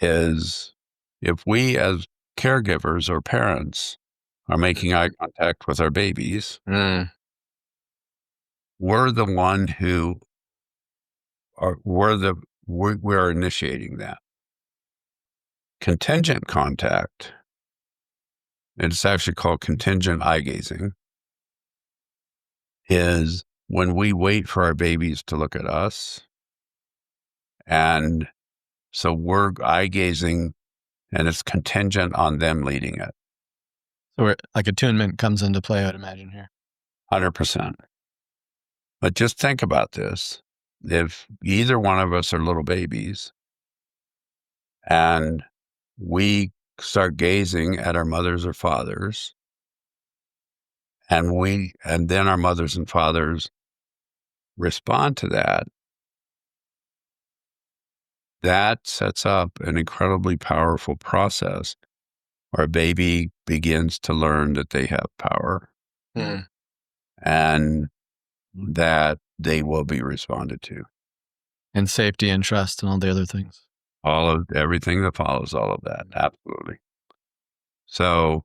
is if we as caregivers or parents are making eye contact with our babies, we're the one who we're initiating that. Contingent contact, it's actually called contingent eye gazing, is when we wait for our babies to look at us. And so we're eye gazing and it's contingent on them leading it. So like attunement comes into play, I'd imagine here. 100%. But just think about this. If either one of us are little babies and we start gazing at our mothers or fathers, and then our mothers and fathers respond to that, that sets up an incredibly powerful process where a baby begins to learn that they have power. And that they will be responded to. And safety and trust and all the other things. All of everything that follows all of that. Absolutely. So,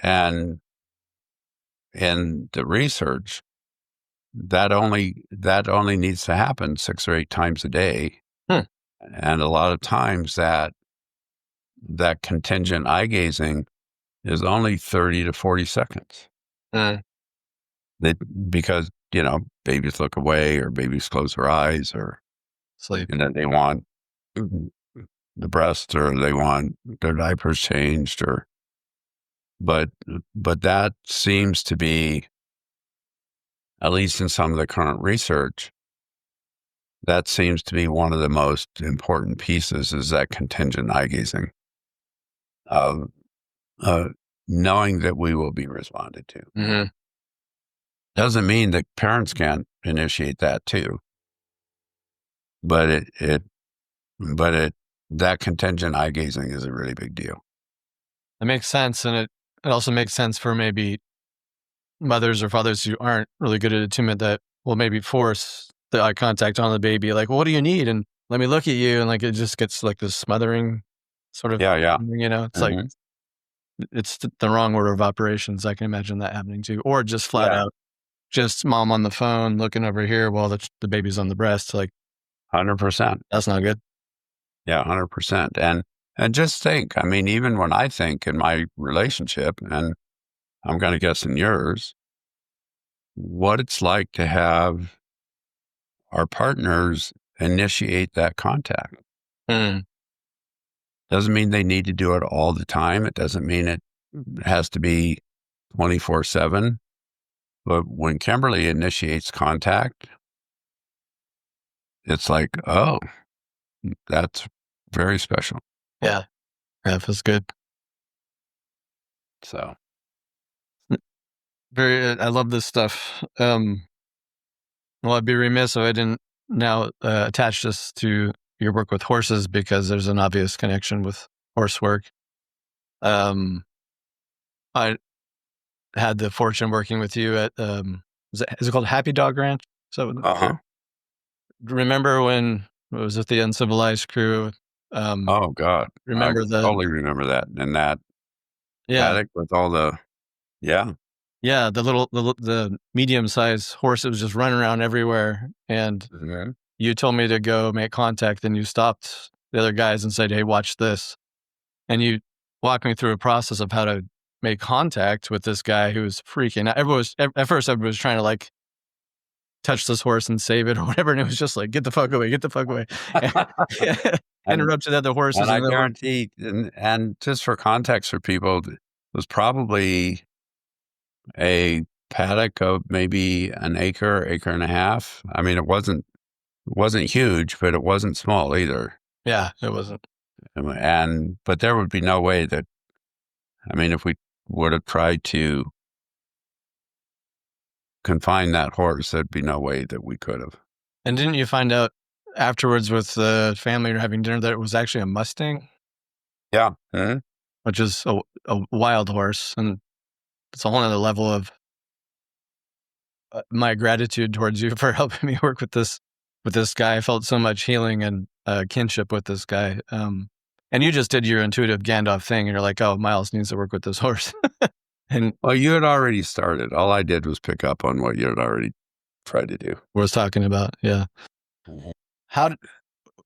and in the research, that only needs to happen 6 or 8 times a day. And a lot of times that contingent eye gazing is only 30 to 40 seconds. Because, babies look away or babies close their eyes or sleep. And then they want the breast or they want their diapers changed but that seems to be, at least in some of the current research, that seems to be one of the most important pieces is that contingent eye gazing of knowing that we will be responded to. Mm-hmm. Doesn't mean that parents can't initiate that too. But that contingent eye gazing is a really big deal. It makes sense. And it also makes sense for maybe mothers or fathers who aren't really good at attunement that will maybe force the eye contact on the baby. Like, well, what do you need? And let me look at you. And like, it just gets like this smothering sort of, Yeah. it's like, it's the wrong order of operations. I can imagine that happening too. Or just flat out, just mom on the phone looking over here while the baby's on the breast. Like 100%. That's not good. Yeah, 100%. And just think, I mean, even when I think in my relationship, and I'm going to guess in yours, what it's like to have our partners initiate that contact. Doesn't mean they need to do it all the time. It doesn't mean it has to be 24/7. But when Kimberly initiates contact, it's like, oh, that's very special. Yeah. That feels good. So. I love this stuff. Well, I'd be remiss if I didn't now attach this to your work with horses because there's an obvious connection with horse work. I had the fortune working with you at, is it called Happy Dog Ranch? So, remember when it was with the Uncivilized crew? Oh God! I totally remember that and that paddock with all the the medium-sized horse that was just running around everywhere, and you told me to go make contact, and you stopped the other guys and said, "Hey, watch this," and you walked me through a process of how to make contact with this guy who was freaking out. At first everyone was trying to like touch this horse and save it or whatever, and it was just like, get the fuck away. Interrupted other horses. And I guarantee, and just for context for people, it was probably a paddock of maybe an acre and a half. I mean, it wasn't huge, but it wasn't small either. Yeah, it wasn't. But there would be no way that, I mean, if we would have tried to confine that horse, there'd be no way that we could have. And didn't you find out afterwards with the family or having dinner that it was actually a Mustang? Yeah. Which is a wild horse. And it's a whole other level of my gratitude towards you for helping me work with this guy. I felt so much healing and kinship with this guy. And you just did your intuitive Gandalf thing, and you're like, oh, Miles needs to work with this horse. And well, you had already started. All I did was pick up on what you had already tried to do. Was talking about, yeah.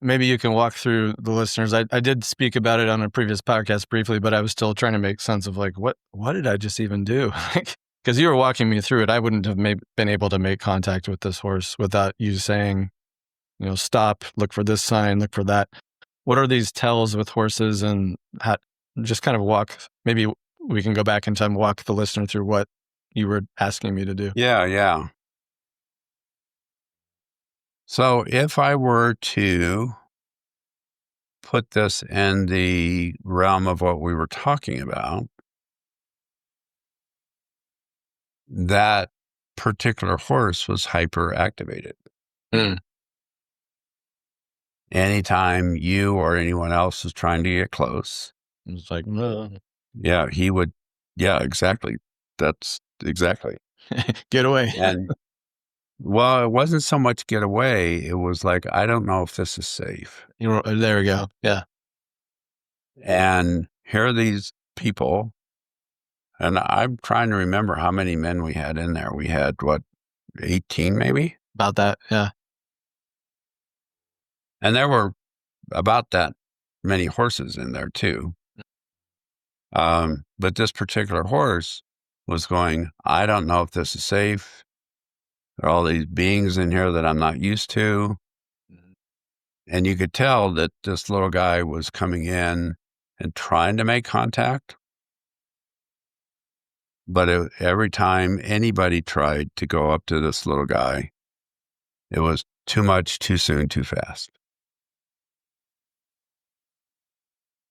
Maybe you can walk through the listeners. I did speak about it on a previous podcast briefly, but I was still trying to make sense of like, what did I just even do? Because you were walking me through it. I wouldn't have been able to make contact with this horse without you saying, stop, look for this sign, look for that. What are these tells with horses, and just kind of walk, maybe we can go back in time, walk the listener through what you were asking me to do. Yeah. So if I were to put this in the realm of what we were talking about, that particular horse was hyperactivated. Anytime you or anyone else is trying to get close, it's like, yeah, he would. Yeah, exactly. That's exactly. Get away. Well, it wasn't so much get away. It was like, I don't know if this is safe. There we go. Yeah. And here are these people. And I'm trying to remember how many men we had in there. We had, 18 maybe? About that. Yeah. And there were about that many horses in there too. But this particular horse was going, I don't know if this is safe. There are all these beings in here that I'm not used to. And you could tell that this little guy was coming in and trying to make contact. But every time anybody tried to go up to this little guy, it was too much, too soon, too fast.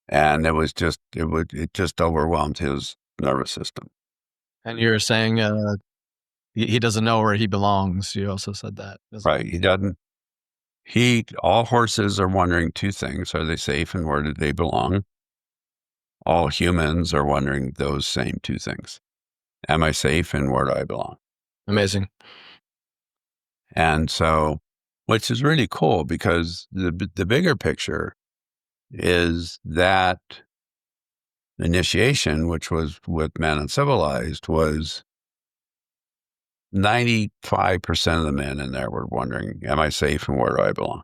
And it just overwhelmed his nervous system. And you're saying he doesn't know where he belongs. You also said that. Right. He doesn't. All horses are wondering two things. Are they safe and where do they belong? All humans are wondering those same two things. Am I safe and where do I belong? Amazing. And so, which is really cool because the bigger picture is that initiation, which was with Men Uncivilized, was 95% of the men in there were wondering, am I safe and where do I belong?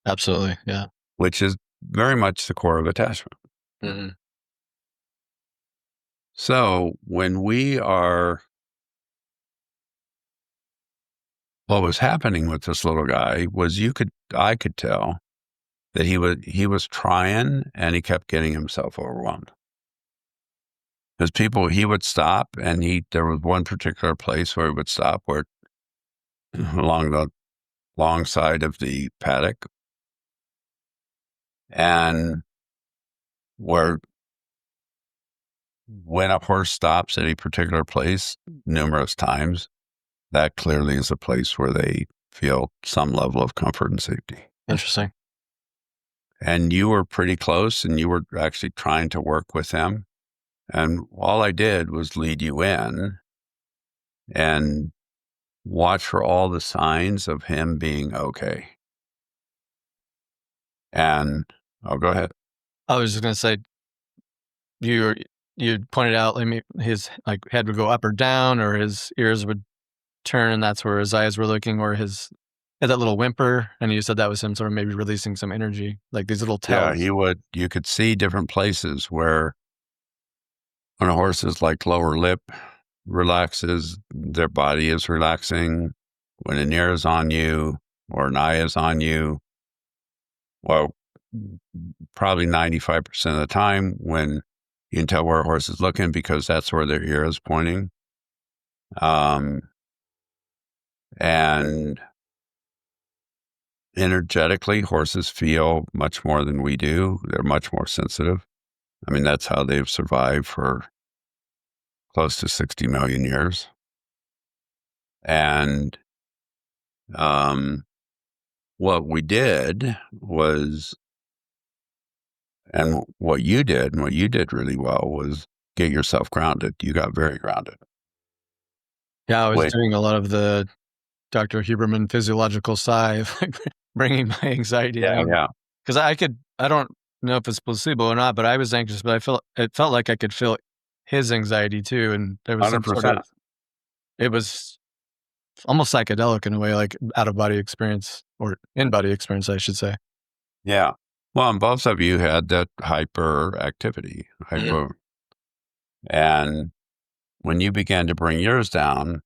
Absolutely. Yeah. Which is very much the core of attachment. Mm-hmm. So when what was happening with this little guy was I could tell that he was trying and he kept getting himself overwhelmed. Because he would stop and there was one particular place where he would stop where along the long side of the paddock and when a horse stops at a particular place numerous times, that clearly is a place where they feel some level of comfort and safety. Interesting. And you were pretty close and you were actually trying to work with him. And all I did was lead you in and watch for all the signs of him being okay. And go ahead. I was just going to say, you pointed out his head would go up or down, or his ears would turn, and that's where his eyes were looking, or had that little whimper, and you said that was him sort of maybe releasing some energy, like these little tells. Yeah, you could see different places where when a horse's lower lip relaxes, their body is relaxing. When an ear is on you or an eye is on you, well, probably 95% of the time when you can tell where a horse is looking because that's where their ear is pointing. And energetically, horses feel much more than we do. They're much more sensitive. I mean, that's how they've survived for close to 60 million years. And what we did was, and what you did really well was get yourself grounded. You got very grounded. Yeah, I was doing a lot of the Dr. Huberman physiological sigh, bringing my anxiety down. Yeah. Because I don't know if it's placebo or not, but I was anxious, but it felt like I could feel his anxiety too. And there was 100%. It was almost psychedelic in a way, like out-of-body experience, or in-body experience, I should say. Yeah. Well, and both of you had that hyperactivity. And when you began to bring yours down,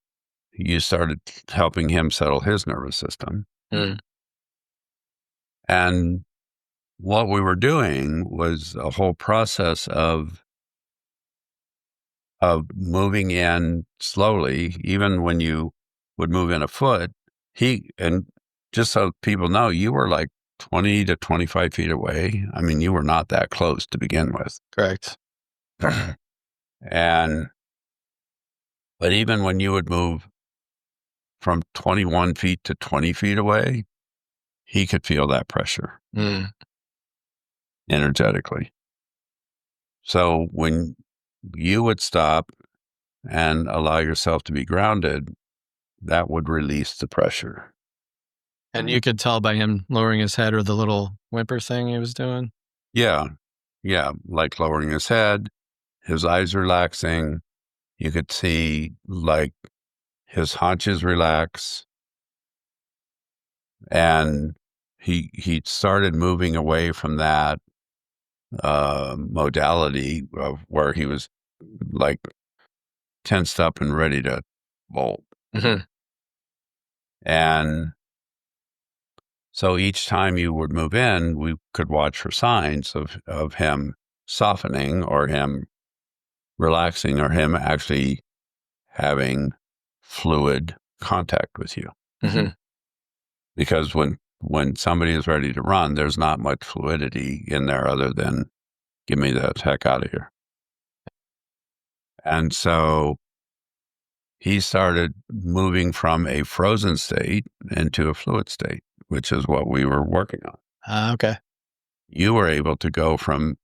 you started helping him settle his nervous system. Mm. And what we were doing was a whole process of moving in slowly, even when you would move in a foot. And just so people know, you were like 20 to 25 feet away. I mean, you were not that close to begin with. Correct. But even when you would move from 21 feet to 20 feet away, he could feel that pressure energetically. So when you would stop and allow yourself to be grounded, that would release the pressure. And you could tell by him lowering his head or the little whimper thing he was doing. Yeah. Like lowering his head, his eyes relaxing. You could see like his haunches relax. And he started moving away from that modality of where he was like tensed up and ready to bolt. Mm-hmm. And so each time you would move in, we could watch for signs of him softening or him relaxing or him actually having fluid contact with you. Mm-hmm. Because when somebody is ready to run, there's not much fluidity in there other than get me the heck out of here. And so he started moving from a frozen state into a fluid state, which is what we were working on. Okay. You were able to go from,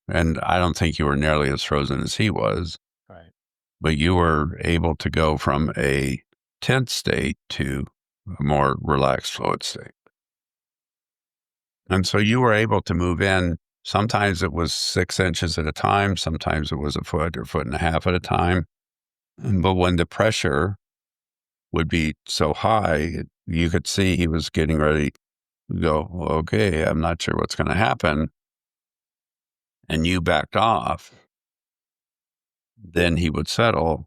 and I don't think you were nearly as frozen as he was, Right. but you were able to go from a tense state to a more relaxed fluid state. And so you were able to move in. Sometimes it was 6 inches at a time. Sometimes it was a foot or foot and a half at a time. But when the pressure would be so high, you could see he was getting ready to go, okay, I'm not sure what's going to happen. And you backed off. Then he would settle.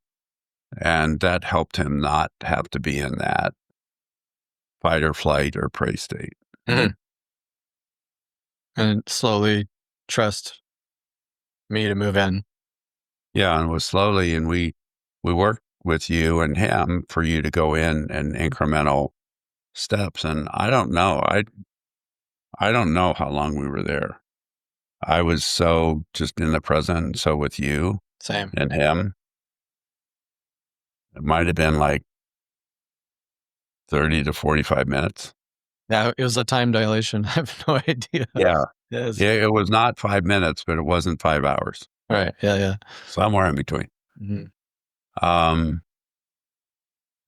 And that helped him not have to be in that fight or flight or prey state. Mm-hmm. And slowly trust me to move in. Yeah, and it was slowly, and we worked with you and him for you to go in incremental steps. And I don't know. I don't know how long we were there. I was so just in the present. So with you Same. and him, it might have been like 30 to 45 minutes. Yeah, it was a time dilation. I have no idea. Yeah. Yes. Yeah, it was not 5 minutes, but it wasn't 5 hours. Right. Yeah. Somewhere in between. Mm-hmm.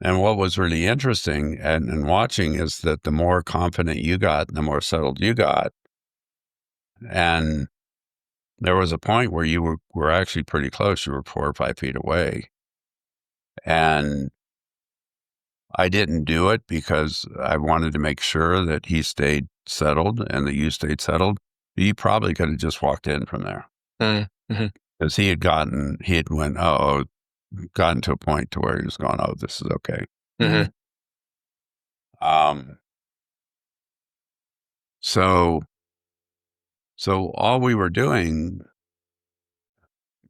And what was really interesting and watching is that the more confident you got, the more settled you got. And there was a point where you were actually pretty close. You were 4 or 5 feet away. And I didn't do it because I wanted to make sure that he stayed settled and that you stayed settled. You probably could have just walked in from there. Mm-hmm. Because he had gotten to a point to where he was going, oh, this is okay. Mm-hmm. So all we were doing,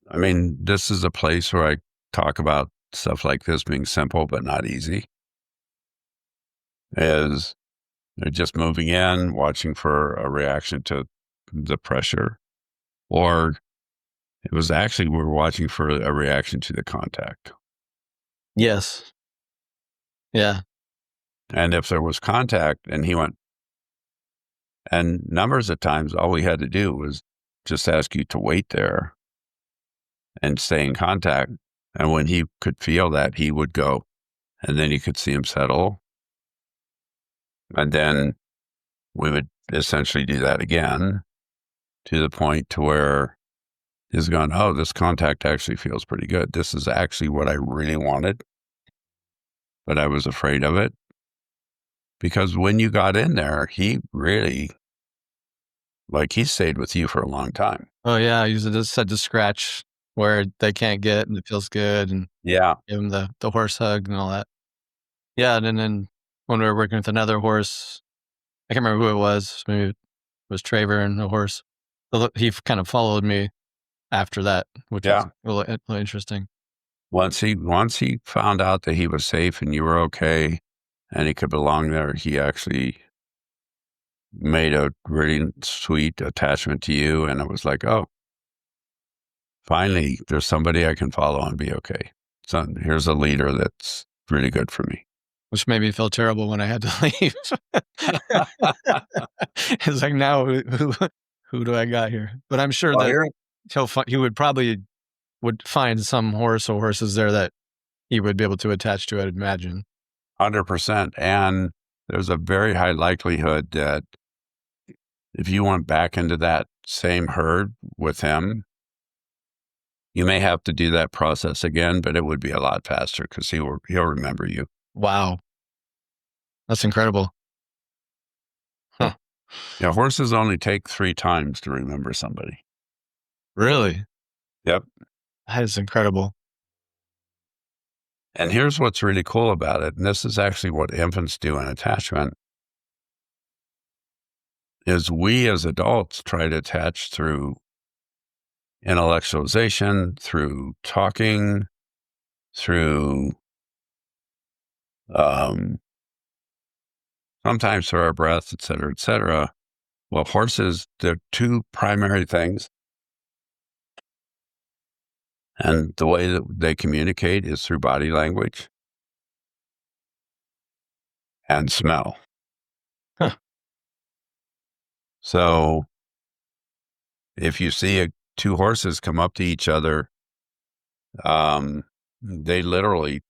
I mean, this is a place where I talk about stuff like this being simple but not easy, is just moving in, watching for a reaction to the pressure, or it was actually we were watching for a reaction to the contact. Yes. Yeah. And if there was contact and he went, and numbers of times, all we had to do was just ask you to wait there and stay in contact. And when he could feel that, he would go, and then you could see him settle. And then we would essentially do that again to the point to where he's going, oh, this contact actually feels pretty good. This is actually what I really wanted, but I was afraid of it. Because when you got in there, he really, he stayed with you for a long time. Oh, yeah. You just had to scratch where they can't get and it feels good. And yeah, give him the horse hug and all that. Yeah. And then when we were working with another horse, I can't remember who it was. Maybe it was Traver and the horse. He kind of followed me after that, which was really interesting. Once he found out that he was safe and you were okay and he could belong there, he actually made a really sweet attachment to you. And it was like, oh, finally, there's somebody I can follow and be okay. So here's a leader that's really good for me. Which made me feel terrible when I had to leave. It's like, now who do I got here? But I'm sure that he would probably find some horse or horses there that he would be able to attach to, I'd imagine. 100%. And there's a very high likelihood that if you went back into that same herd with him, you may have to do that process again, but it would be a lot faster because he'll remember you. Wow. That's incredible. Huh. Yeah, horses only take 3 times to remember somebody. Really? Yep. That is incredible. And here's what's really cool about it, and this is actually what infants do in attachment, is we as adults try to attach through intellectualization, through talking, through sometimes through our breath, et cetera, et cetera. Well, horses, they're 2 primary things. And the way that they communicate is through body language and smell. Huh. So if you see 2 horses come up to each other, they literally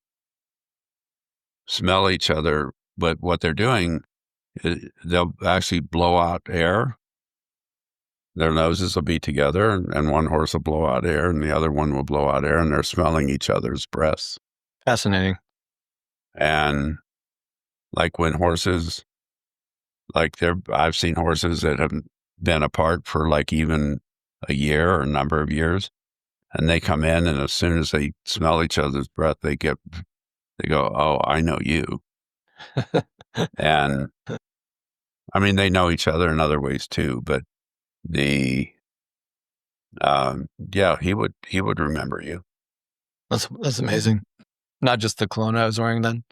smell each other, but what they're doing is they'll actually blow out air. Their noses will be together, and one horse will blow out air, and the other one will blow out air, and they're smelling each other's breaths. Fascinating. And like when horses, I've seen horses that have been apart for like even a year or a number of years, and they come in, and as soon as they smell each other's breath, they go, "Oh, I know you." And I mean, they know each other in other ways too, but yeah, he would remember you. That's amazing. Not just the cologne I was wearing then.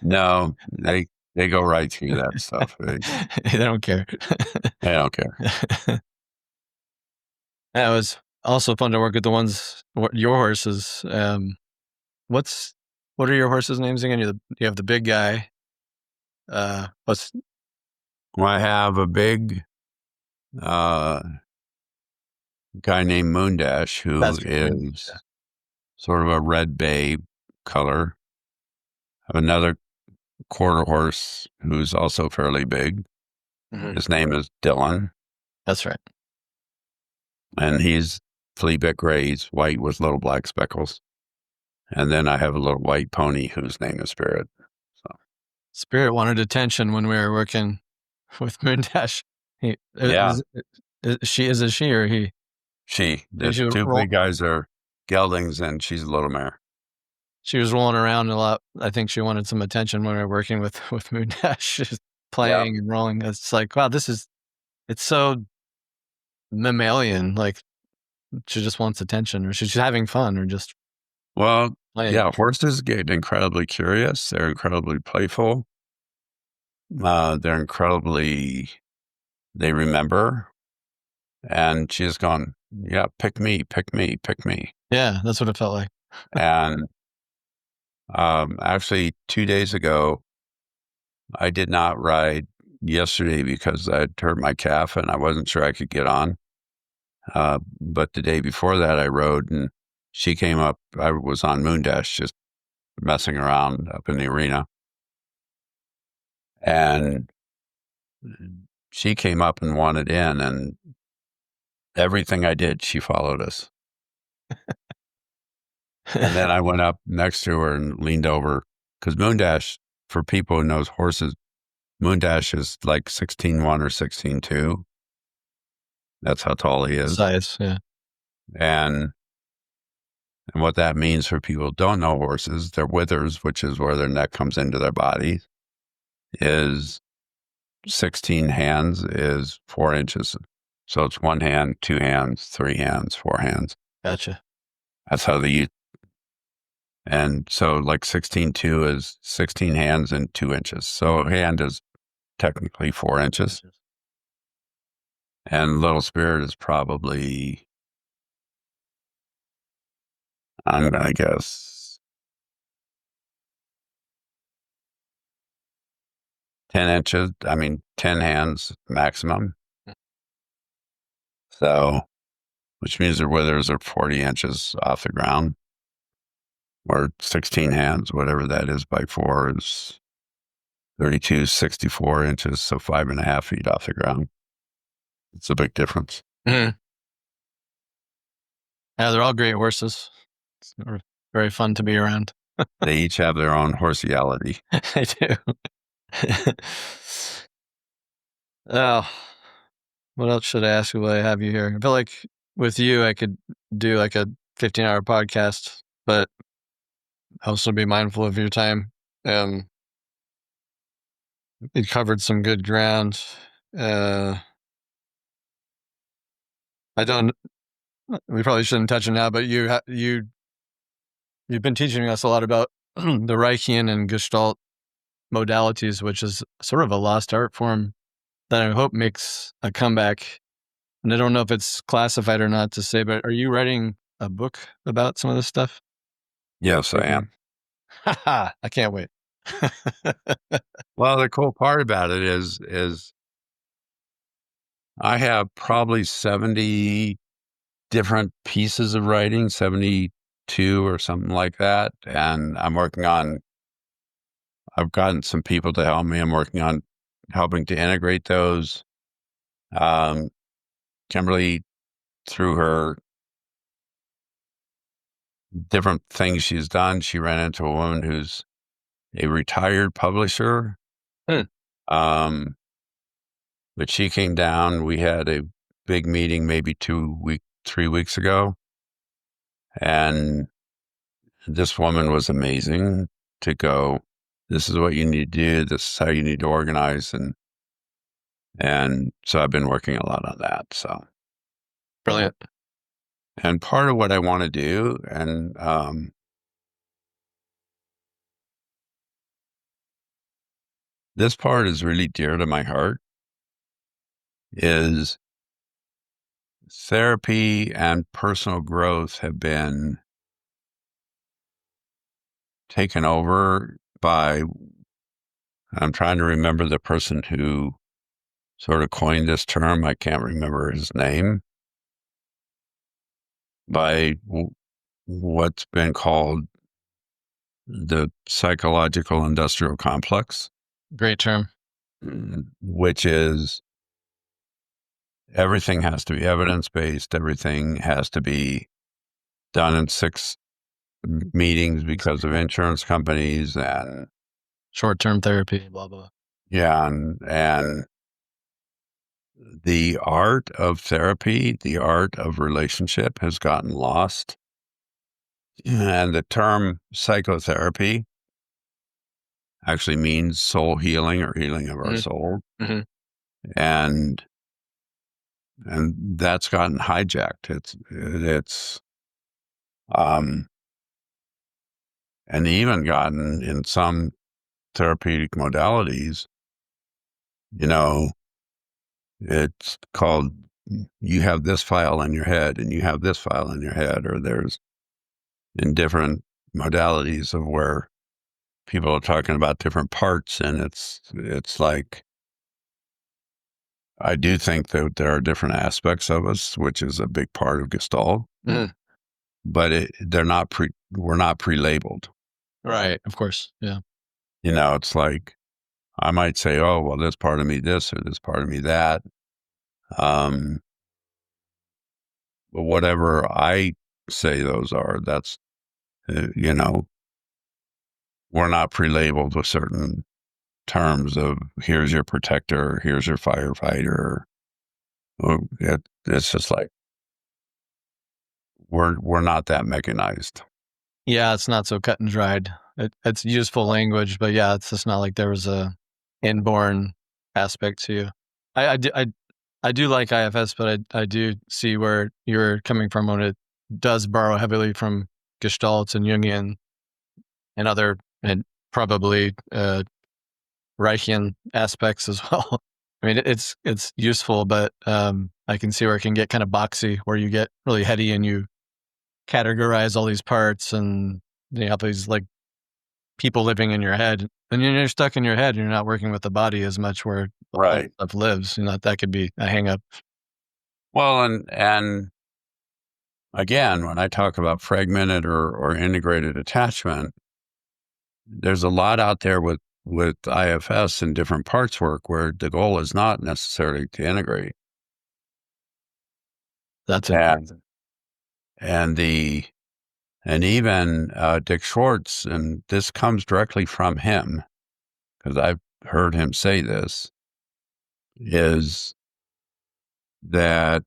No, they go right through that stuff. They don't care. They don't care. It was also fun to work with your horses. What are your horses' names again? You have the big guy. Well, I have a big guy named Moondash who is sort of a red bay color. I have another quarter horse who's also fairly big. Mm-hmm. His name is Dylan. That's right. And he's flea-bit gray. He's white with little black speckles. And then I have a little white pony whose name is Spirit. So Spirit wanted attention when we were working with Moondash. Yeah. Is it she or he? She. The 2 big guys are geldings, and she's a little mare. She was rolling around a lot. I think she wanted some attention when we were working with Moondash, just playing and rolling. It's like, wow, it's so mammalian. Like, she just wants attention, or she's having fun, or just playing. Yeah, horses get incredibly curious. They're incredibly playful. They remember. And she's gone, yeah, pick me, pick me, pick me. Yeah, that's what it felt like. And actually 2 days ago, I did not ride yesterday because I'd hurt my calf and I wasn't sure I could get on. But the day before that, I rode, and she came up. I was on Moondash just messing around up in the arena. And she came up and wanted in, and everything I did, she followed us. And then I went up next to her and leaned over, because Moondash, for people who knows horses, Moondash is like 16'1" or 16'2". That's how tall he is. Size, yeah. And what that means for people who don't know horses, their withers, which is where their neck comes into their body, is 16 hands is 4 inches. So it's 1 hand, 2 hands, 3 hands, 4 hands. Gotcha. That's how they use. And so like 16'2" is 16 hands and 2 inches. So a hand is technically 4 inches. And Little Spirit is probably, I'm going to guess, 10 inches. 10 hands maximum. So, which means their withers are 40 inches off the ground. or 16 hands, whatever that is by 4 is 32, 64 inches, so 5.5 feet off the ground. It's a big difference. Mm-hmm. Yeah, they're all great horses. It's very fun to be around. They each have their own horseality. They do. Oh, what else should I ask you while I have you here? I feel like with you, I could do like a 15-hour podcast, but also be mindful of your time. You covered some good ground. We probably shouldn't touch it now, but you've been teaching us a lot about the Reichian and Gestalt modalities, which is sort of a lost art form that I hope makes a comeback. And I don't know if it's classified or not to say, but are you writing a book about some of this stuff? Yes, I am. I can't wait. Well, the cool part about it is I have probably 70 different pieces of writing, 72 or something like that. And I've gotten some people to help me. I'm working on helping to integrate those. Kimberly, through her different things she's done, she ran into a woman who's a retired publisher. But she came down. We had a big meeting maybe 3 weeks ago. And this woman was amazing to go, this is what you need to do. This is how you need to organize. And so I've been working a lot on that. So Brilliant. And part of what I want to do, and this part is really dear to my heart, is therapy and personal growth have been taken over by, I'm trying to remember the person who sort of coined this term. I can't remember his name. By what's been called the psychological industrial complex. Great term. Which is everything has to be evidence-based. Everything has to be done in 6 meetings because of insurance companies and short-term therapy, blah, blah. Yeah. And the art of therapy, the art of relationship has gotten lost. And the term psychotherapy actually means soul healing or healing of our soul. Mm-hmm. And that's gotten hijacked. It's and even gotten in some therapeutic modalities, it's called, you have this file in your head and you have this file in your head, or there's in different modalities of where people are talking about different parts. And it's like, I do think that there are different aspects of us, which is a big part of Gestalt, but we're not pre-labeled. Right. Of course. Yeah. It's like, I might say, oh, well, this part of me this, or this part of me that. But whatever I say those are, that's, we're not pre-labeled with certain terms of here's your protector, here's your firefighter. It's just like, we're not that mechanized. Yeah, it's not so cut and dried. It's useful language, but yeah, it's just not like there was a inborn aspect to you. I do like IFS, but I do see where you're coming from when it does borrow heavily from Gestalt and Jungian and other, and probably Reichian aspects as well. I mean, it's useful, but I can see where it can get kind of boxy, where you get really heady and you categorize all these parts, and you have these like people living in your head, and you're stuck in your head. And you're not working with the body as much, where right stuff lives. That could be a hang up. Well, and again, when I talk about fragmented or integrated attachment, there's a lot out there with IFS and different parts work where the goal is not necessarily to integrate. That's interesting. And even Dick Schwartz, and this comes directly from him, because I've heard him say this, is that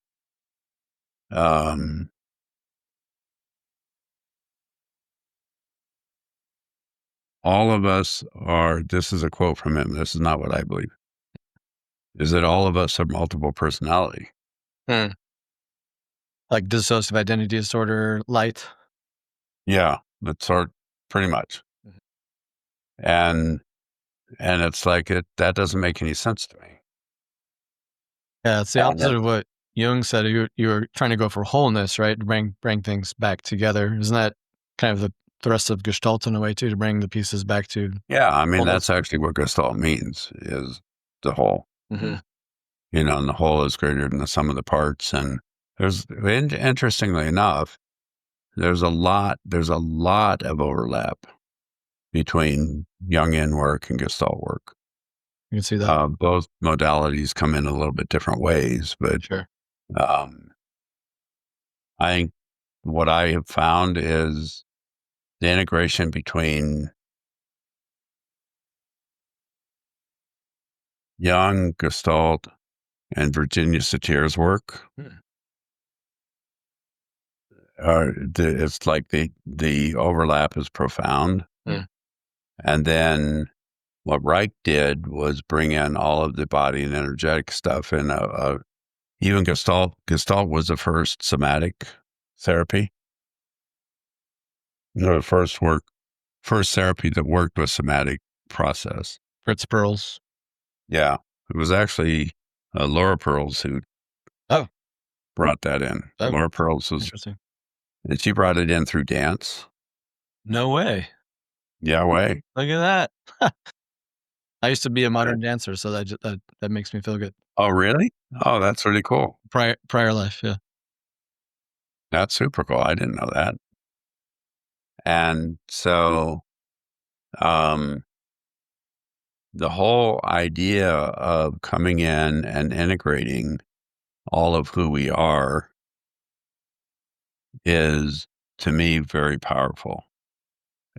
all of us are, this is a quote from him, this is not what I believe, is that all of us have multiple personality. Like dissociative identity disorder light? Yeah, that's pretty much. And it's like, that doesn't make any sense to me. Yeah, it's the opposite of what Jung said. You were trying to go for wholeness, right? To bring things back together. Isn't that kind of the thrust of Gestalt in a way too, to bring the pieces back to? Yeah, I mean, wholeness? that's actually what Gestalt means, is the whole. Mm-hmm. You know, and the whole is greater than the sum of the parts. And interestingly enough, there's a lot of overlap between Jungian work and Gestalt work. You can see that. Both modalities come in a little bit different ways, but Sure. I think what I have found is the integration between Jung, Gestalt, and Virginia Satir's work. It's like the overlap is profound. And then what Reich did was bring in all of the body and energetic stuff. And even Gestalt was the first somatic therapy. The first therapy that worked with somatic process. Fritz Perls. Yeah. It was actually Laura Perls who brought that in. Laura Perls was interesting. And she brought it in through dance. No way. Yeah, way. Look at that. I used to be a modern dancer, so that makes me feel good. Oh, really? Oh, that's really cool. Prior life, yeah. That's super cool. I didn't know that. And so the whole idea of coming in and integrating all of who we are is, to me, very powerful.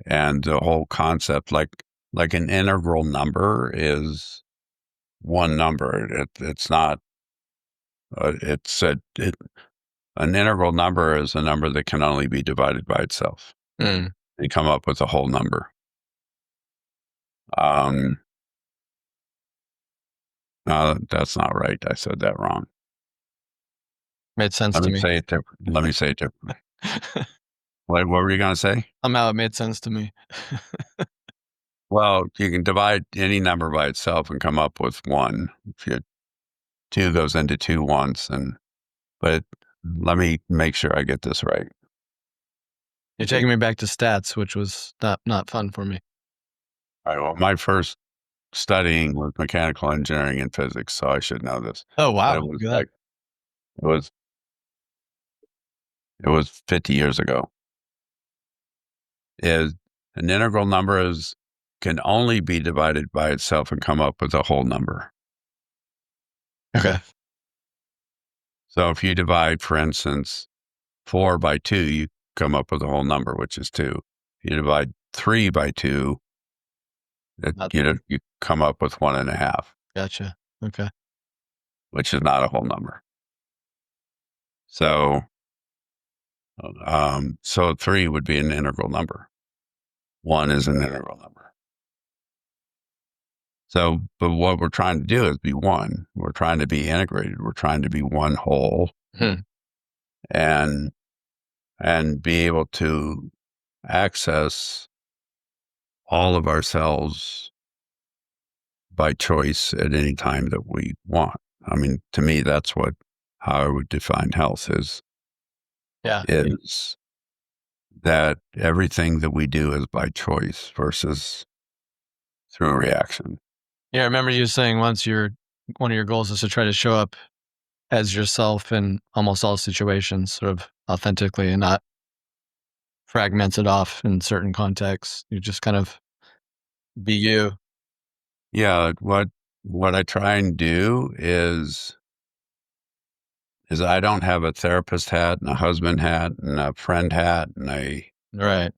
And the whole concept, like an integral number is one number. It's not, an integral number is a number that can only be divided by itself. You come up with a whole number. That's not right. I said that wrong. Made sense to me. Let me say it differently. What were you going to say? Somehow it made sense to me. Well, you can divide any number by itself and come up with one. If 2 goes into 2 once, but let me make sure I get this right. You're taking me back to stats, which was not fun for me. All right. Well, my first studying was mechanical engineering and physics, so I should know this. Oh wow! It was 50 years ago. Is an integral number can only be divided by itself and come up with a whole number. Okay. So if you divide, for instance, 4 by 2, you come up with a whole number, which is 2. You divide 3 by 2, you come up with 1.5. Gotcha. Okay. Which is not a whole number. So 3 would be an integral number. 1 is an integral number. So, but what we're trying to do is be one. We're trying to be integrated. We're trying to be one whole, and be able to access all of ourselves by choice at any time that we want. I mean, to me, that's how I would define health is. Yeah. Is that everything that we do is by choice versus through reaction. Yeah, I remember you saying once one of your goals is to try to show up as yourself in almost all situations, sort of authentically and not fragmented off in certain contexts. You just kind of be you. Yeah. What I try and do is I don't have a therapist hat and a husband hat and a friend hat. Right.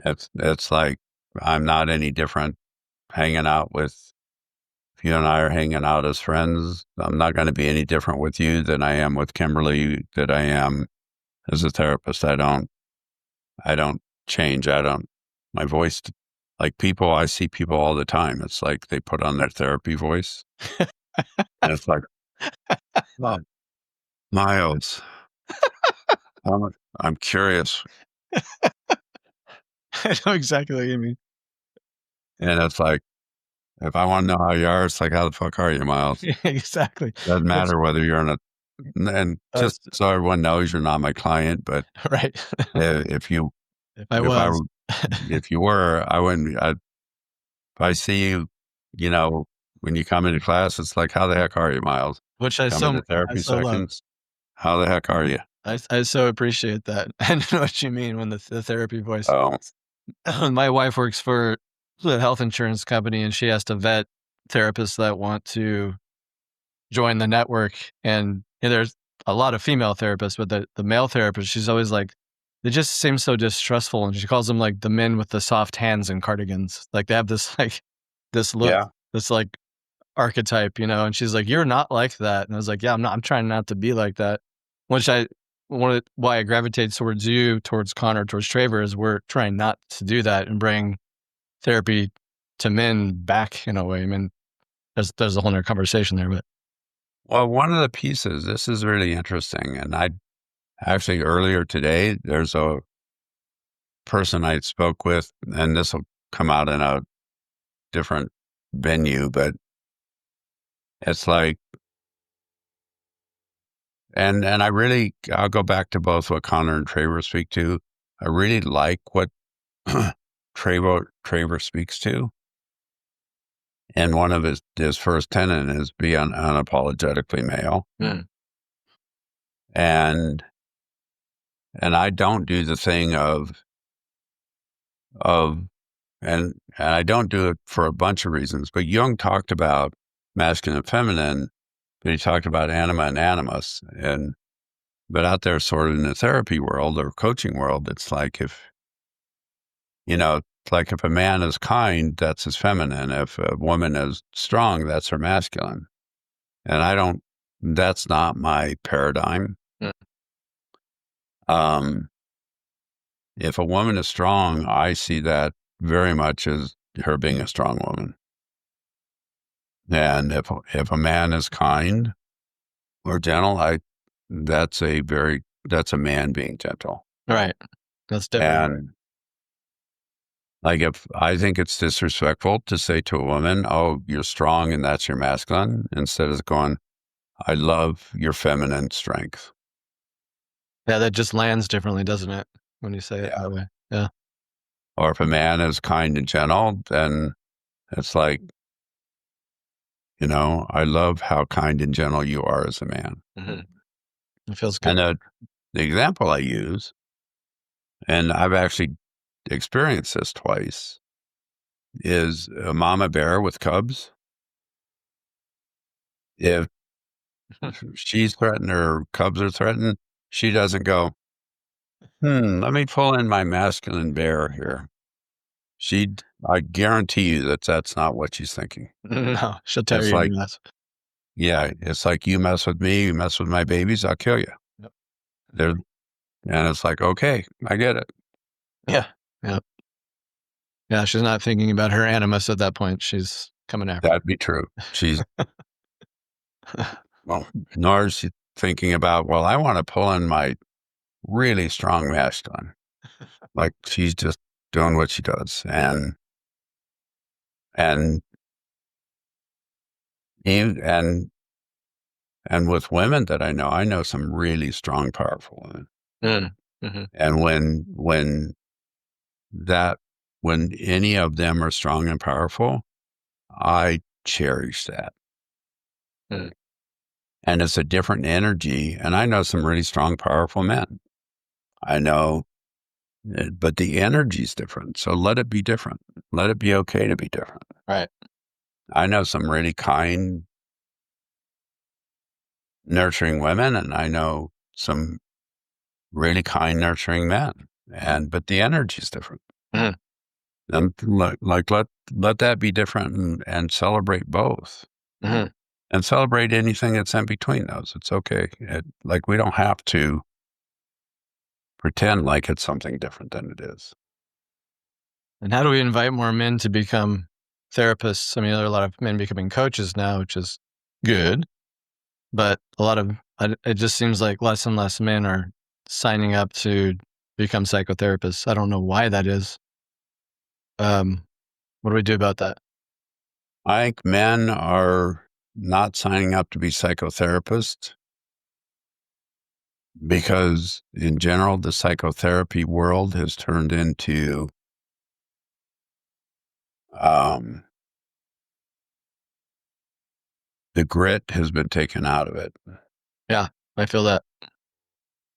It's like, I'm not any different hanging out with, if you and I are hanging out as friends, I'm not going to be any different with you than I am with Kimberly, that I am as a therapist. I don't change. My voice, like people, I see people all the time. It's like they put on their therapy voice. And it's like, oh, Miles, I'm curious. I know exactly what you mean. And it's like, if I want to know how you are, it's like, how the fuck are you, Miles? Exactly. Doesn't matter whether you're in and just so everyone knows, you're not my client, but right. if you were, I wouldn't. If I see you, when you come into class, it's like, how the heck are you, Miles? Which I Come into therapy sessions. How the heck are you? I so appreciate that. I know what you mean when the therapy voice. Oh, My wife works for the health insurance company, and she has to vet therapists that want to join the network. And there's a lot of female therapists, but the male therapist, she's always like, they just seem so distrustful. And she calls them like the men with the soft hands and cardigans. Like they have this this look, this like archetype, and she's like, you're not like that. And I was like, yeah, I'm trying not to be like that. Why I gravitate towards you, towards Connor, towards Traver, is we're trying not to do that and bring therapy to men back in a way. I mean, there's a whole other conversation there, but. Well, one of the pieces, this is really interesting. And I actually, earlier today, there's a person I spoke with, and this will come out in a different venue, but it's like, and I'll go back to both what Connor and Traver speak to. I really like what Traver speaks to. And one of his first tenet is be unapologetically male. Mm. And I don't do the thing and I don't do it for a bunch of reasons, but Jung talked about masculine and feminine, but he talked about anima and animus. But out there sort of in the therapy world or coaching world, it's like if a man is kind, that's his feminine. If a woman is strong, that's her masculine. And that's not my paradigm. Mm. If a woman is strong, I see that very much as her being a strong woman. And if a man is kind or gentle, that's a man being gentle. Right. That's definitely. And like, if I think it's disrespectful to say to a woman, oh, you're strong and that's your masculine, instead of going, I love your feminine strength. Yeah, that just lands differently, doesn't it? When you say it that way. Yeah. Or if a man is kind and gentle, then it's like, I love how kind and gentle you are as a man. Mm-hmm. It feels good. And the example I use, and I've actually experienced this twice, is a mama bear with cubs. If she's threatened or cubs are threatened, she doesn't go, let me pull in my masculine bear here. I guarantee you that's not what she's thinking. No, she'll tell It's you. like, yeah, it's like, you mess with me, you mess with my babies, I'll kill you. Yep. And it's like, okay, I get it. Yeah. Yeah. Yeah. She's not thinking about her animus at that point. She's coming after. That'd be true. She's, well, nor is she thinking about, well, I want to pull in my really strong masculine. Like, she's just doing what she does. And with women that I know some really strong, powerful women. Mm-hmm. And when any of them are strong and powerful, I cherish that. Mm. And it's a different energy. And I know some really strong, powerful men. I know, but the energy's different. So let it be different. Let it be okay to be different. Right. I know some really kind, nurturing women, and I know some really kind, nurturing men. But the energy's different. Mhm. And let that be different and celebrate both. Mhm. And celebrate anything that's in between those. It's okay. We don't have to pretend like it's something different than it is. And how do we invite more men to become therapists? I mean, there are a lot of men becoming coaches now, which is good, but it just seems like less and less men are signing up to become psychotherapists. I don't know why that is. What do we do about that? I think men are not signing up to be psychotherapists because, in general, the psychotherapy world has turned into the grit has been taken out of it. Yeah, I feel that.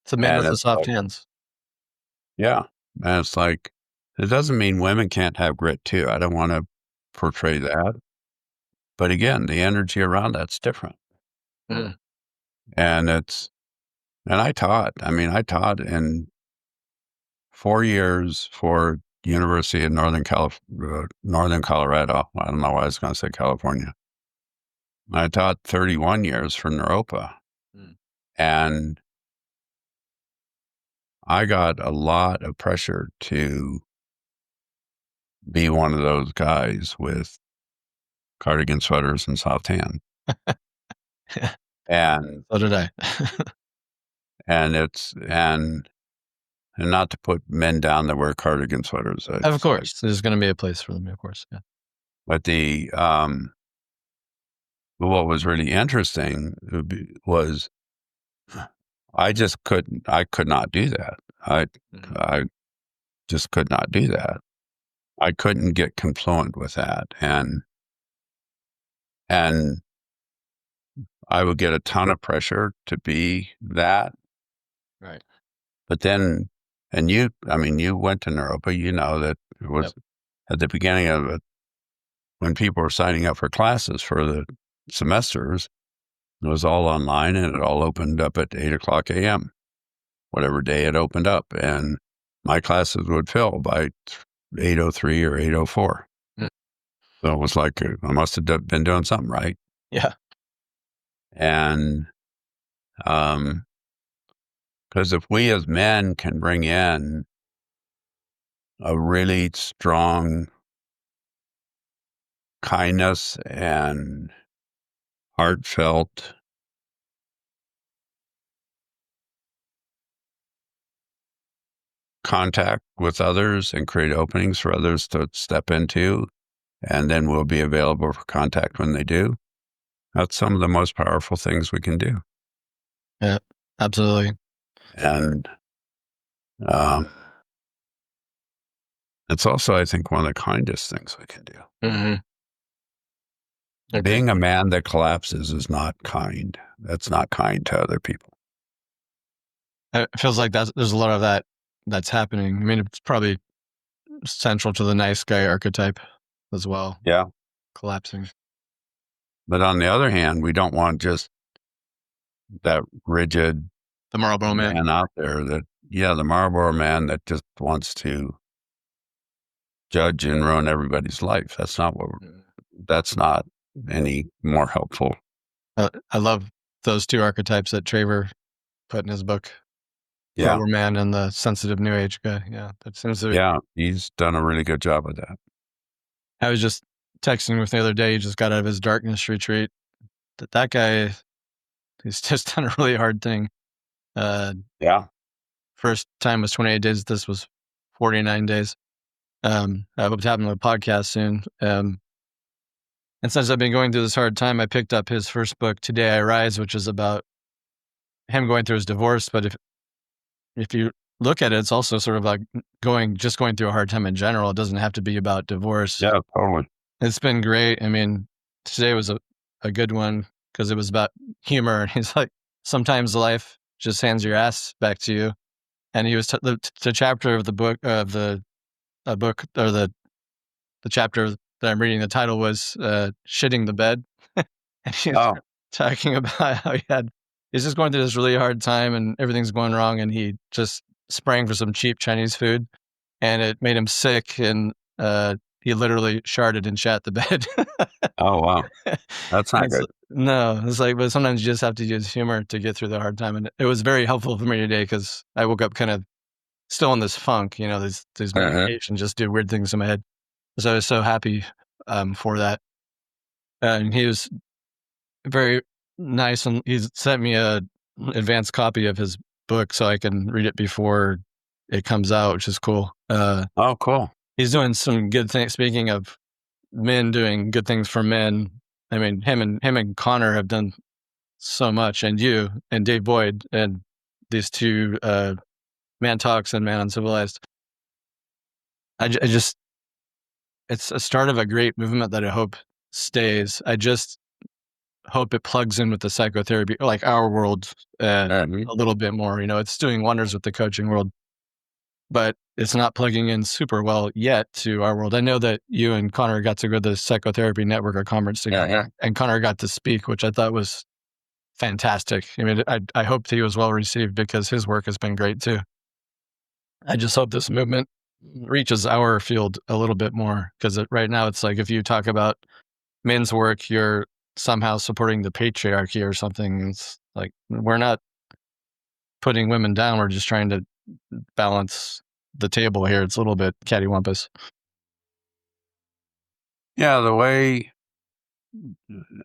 It's a man And with the it's soft like, hands. yeah. And it's like, it doesn't mean women can't have grit too. I don't want to portray that. But again, the energy around that's different. Mm. And I taught in 4 years for University of Northern Colorado. I don't know why I was going to say California. I taught 31 years for Naropa. Mm. And I got a lot of pressure to be one of those guys with cardigan sweaters and soft hands. And So did I. and not to put men down that wear cardigan sweaters. Of course, there's going to be a place for them, of course. Yeah. But what was really interesting was I could not do that. Mhm. I just could not do that. I couldn't get confluent with that. And I would get a ton of pressure to be that. Right. But then, you went to Naropa, you know that it was at the beginning of it, when people were signing up for classes for the semesters, it was all online and it all opened up at 8:00 a.m., whatever day it opened up. And my classes would fill by 8:03 or 8:04. Mm. So it was like, I must have been doing something right. Yeah. And, because if we as men can bring in a really strong kindness and heartfelt contact with others and create openings for others to step into, and then we'll be available for contact when they do. That's some of the most powerful things we can do. Yeah, absolutely. And it's also, I think, one of the kindest things we can do. Mm-hmm. Being a man that collapses is not kind. That's not kind to other people. It feels like there's a lot of that's happening. I mean, it's probably central to the nice guy archetype as well. Yeah. Collapsing. But on the other hand, we don't want just that rigid The Marlboro man out there the Marlboro man that just wants to judge and ruin everybody's life. That's not any more helpful. I love those two archetypes that Traver put in his book. Yeah. Marlboro man and the sensitive new age guy. Yeah. That seems to be. Yeah. He's done a really good job of that. I was just texting with the other day. He just got out of his darkness retreat. That guy, he's just done a really hard thing. Yeah. First time was 28 days. This was 49 days. I hope to have him on the podcast soon. And since I've been going through this hard time, I picked up his first book, Today I Rise, which is about him going through his divorce. But if you look at it, it's also sort of like going through a hard time in general. It doesn't have to be about divorce. Yeah, totally. It's been great. I mean, today was a good one because it was about humor. And he's like, sometimes life just hands your ass back to you. and he was the chapter of the book of the book, or the chapter that I'm reading. The title was "Shitting the Bed," and he's talking about how he's just going through this really hard time and everything's going wrong, and he just sprang for some cheap Chinese food, and it made him sick, and he literally sharded and shat the bed. Oh, wow. That's not good. No, it's like, but sometimes you just have to use humor to get through the hard time. And it was very helpful for me today because I woke up kind of still in this funk, these medications just do weird things in my head. So I was so happy for that. And he was very nice, and he sent me an advanced copy of his book so I can read it before it comes out, which is cool. Oh, cool. He's doing some good things. Speaking of men doing good things for men, I mean, him and Connor have done so much, and you and Dave Boyd and these two Man Talks and Man Uncivilized. I just, it's a start of a great movement that I hope stays. I just hope it plugs in with the psychotherapy, like our world, a little bit more. It's doing wonders with the coaching world, but it's not plugging in super well yet to our world. I know that you and Connor got to go to the Psychotherapy Network or conference together, and Connor got to speak, which I thought was fantastic. I mean, I hope he was well received because his work has been great too. I just hope this movement reaches our field a little bit more, because right now it's like if you talk about men's work, you're somehow supporting the patriarchy or something. It's like, we're not putting women down. We're just trying to balance the table here. It's a little bit cattywampus. Yeah,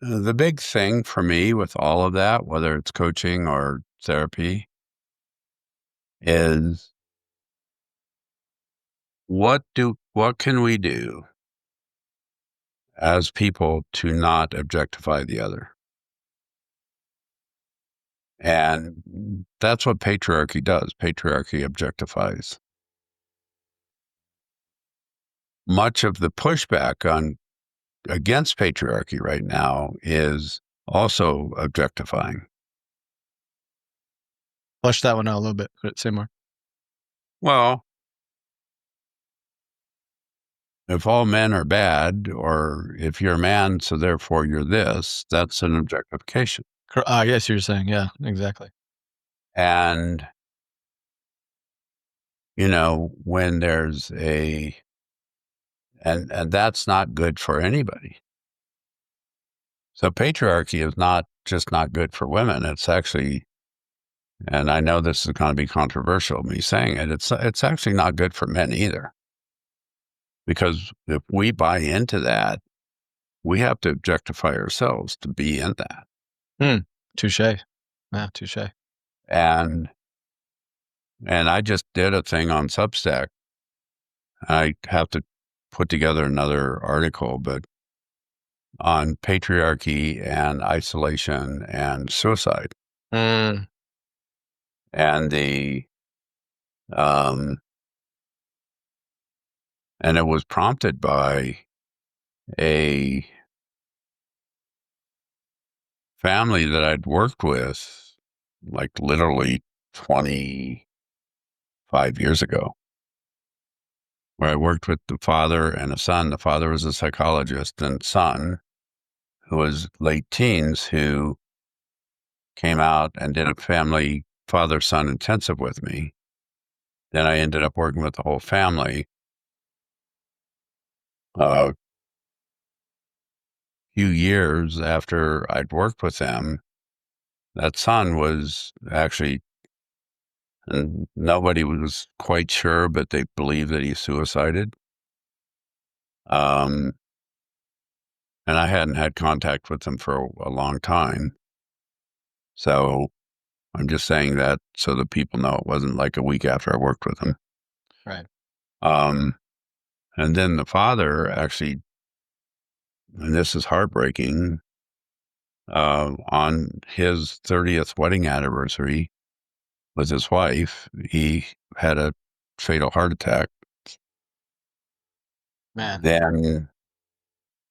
the big thing for me with all of that, whether it's coaching or therapy, is what can we do as people to not objectify the other? And that's what patriarchy does. Patriarchy objectifies. Much of the pushback against patriarchy right now is also objectifying. Flush that one out a little bit. Say more. Well, if all men are bad, or if you're a man, so therefore you're this, that's an objectification. Yes, you're saying, yeah, exactly. And, when there's and that's not good for anybody. So patriarchy is not just not good for women. It's actually, and I know this is going to be controversial, me saying it, it's actually not good for men either. Because if we buy into that, we have to objectify ourselves to be in that. Touche. Yeah, touche. And I just did a thing on Substack. I have to put together another article, but on patriarchy and isolation and suicide. And and it was prompted by a family that I'd worked with, like literally 25 years ago, where I worked with the father and a son. The father was a psychologist, and son, who was late teens, who came out and did a family father-son intensive with me. Then I ended up working with the whole family. A few years after I'd worked with them, that son was actually, and nobody was quite sure, but they believed that he suicided. And I hadn't had contact with him for a long time. So I'm just saying that so that people know it wasn't like a week after I worked with him. Right. And then the father actually, and this is heartbreaking, on his 30th wedding anniversary with his wife, he had a fatal heart attack. Man. Then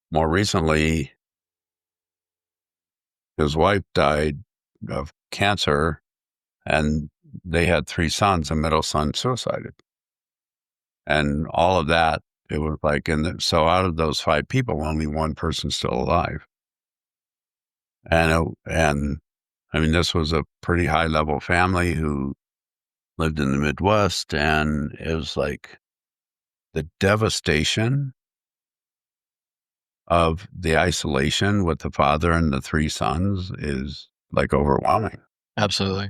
more recently, his wife died of cancer, and they had 3 sons, a middle son suicided. And all of that, it was like, so out of those 5 people, only one person's still alive. And I mean, this was a pretty high level family who lived in the Midwest, and it was like the devastation of the isolation with the father and the 3 sons is like overwhelming. Absolutely.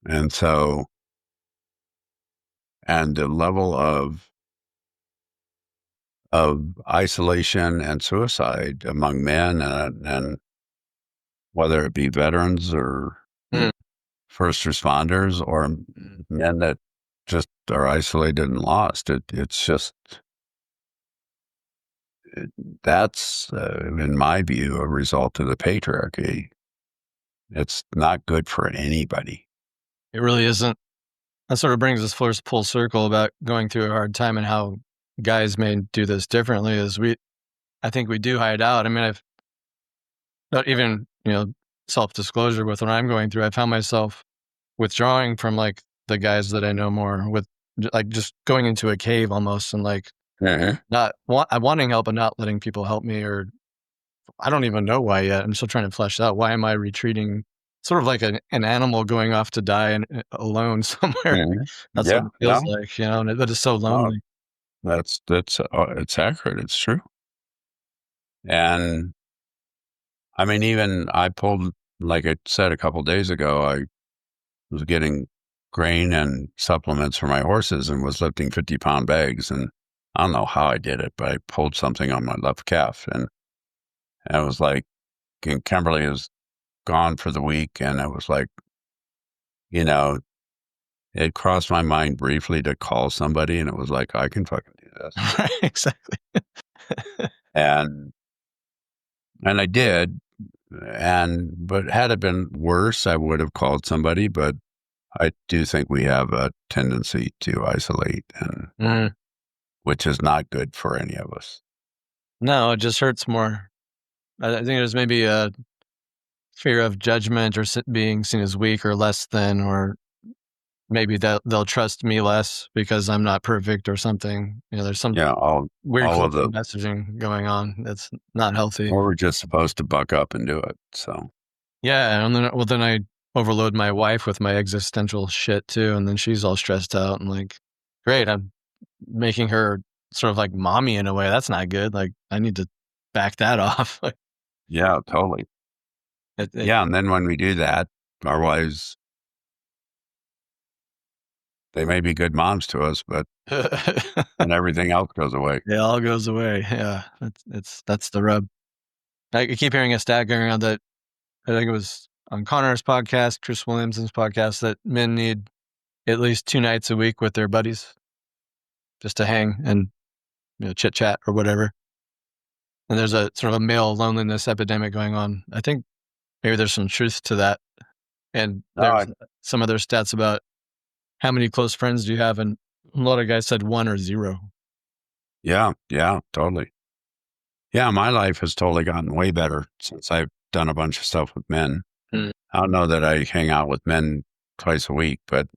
And so, and the level of isolation and suicide among men, and whether it be veterans or first responders or men that just are isolated and lost, it's just, that's, in my view, a result of the patriarchy. It's not good for anybody. It really isn't. That sort of brings us full circle about going through a hard time and how guys may do this differently. I think we do hide out. I mean, I've not even, self-disclosure with what I'm going through. I found myself withdrawing from like the guys that I know more, with like just going into a cave almost, and like not wanting help and not letting people help me, or I don't even know why yet. I'm still trying to flesh out why am I retreating, sort of like an animal going off to die alone somewhere. That's what it feels like, and that is so lonely. That's it's accurate. It's true. And I mean, even I pulled, like I said a couple of days ago, I was getting grain and supplements for my horses and was lifting 50-pound bags. And I don't know how I did it, but I pulled something on my left calf. And it was like, and Kimberly is gone for the week. And it was like, it crossed my mind briefly to call somebody. And it was like, I can fucking do this. Right, exactly. And I did. But had it been worse, I would have called somebody. But I do think we have a tendency to isolate, and which is not good for any of us. No, it just hurts more. I think there's maybe a fear of judgment or being seen as weak or less than, or maybe that they'll trust me less because I'm not perfect or something. There's some weird all of the messaging going on that's not healthy. Or we're just supposed to buck up and do it. So yeah, and then I overload my wife with my existential shit too, and then she's all stressed out and like, great, I'm making her sort of like mommy in a way. That's not good. Like, I need to back that off. Yeah, totally. And then when we do that, our wives, they may be good moms to us, but and everything else goes away. It all goes away. Yeah, that's the rub. I keep hearing a stat going around that I think it was on Connor's podcast, Chris Williamson's podcast, that men need at least 2 nights a week with their buddies just to hang and chit chat or whatever. And there's a sort of a male loneliness epidemic going on. I think maybe there's some truth to that. And there's some other stats about how many close friends do you have? And a lot of guys said 1 or 0. Yeah, totally. Yeah, my life has totally gotten way better since I've done a bunch of stuff with men. I don't know that I hang out with men twice a week, but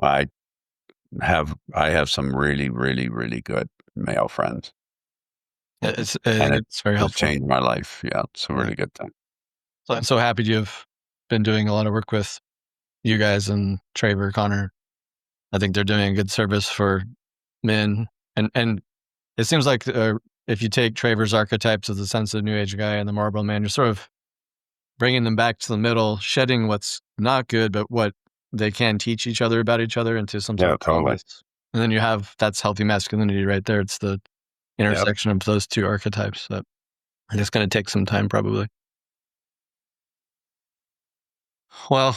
I have some really, really, really good male friends. It's very helpful. It's changed my life. Yeah, it's a really good thing. So I'm so happy you've been doing a lot of work with you guys and Traver, Connor. I think they're doing a good service for men. And it seems like if you take Traver's archetypes of the sensitive new age guy and the Marlboro man, you're sort of bringing them back to the middle, shedding what's not good, but what they can teach each other about each other into some sort of totally. And then you have, that's healthy masculinity right there. It's the intersection of those 2 archetypes that it's going to take some time probably. Well,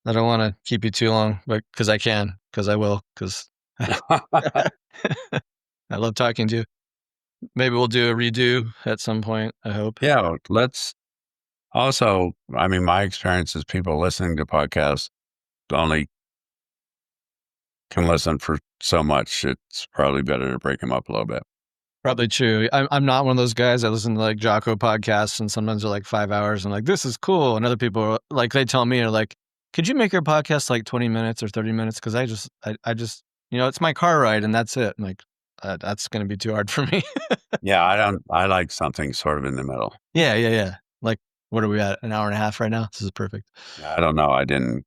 I don't want to keep you too long, but because I will, because I love talking to you. Maybe we'll do a redo at some point, I hope. Yeah, let's also, I mean, my experience is people listening to podcasts only can listen for so much. It's probably better to break them up a little bit. Probably true. I'm not one of those guys. I listen to like Jocko podcasts, and sometimes they're like 5 hours and like, this is cool. And other people are like, they tell me, are like, could you make your podcast like 20 minutes or 30 minutes? Because I just, it's my car ride and that's it. I'm like, that's going to be too hard for me. Yeah, I like something sort of in the middle. Yeah. Like, what are we at? An hour and a half right now? This is perfect. I don't know. I didn't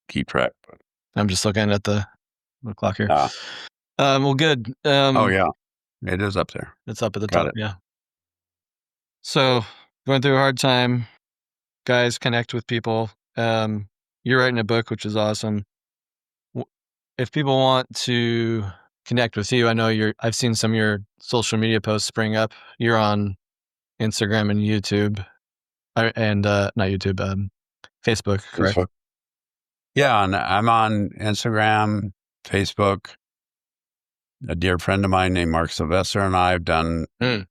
keep track, but I'm just looking at the clock here. Ah. Well, good. oh yeah, it is up there. It's up at the Got top. it. Yeah. So going through a hard time, guys, connect with people. You're writing a book, which is awesome. If people want to connect with you, I know I've seen some of your social media posts spring up. You're on Instagram and YouTube, and not YouTube, Facebook, correct? Facebook. Yeah, and I'm on Instagram, Facebook. A dear friend of mine named Mark Sylvester and I have done the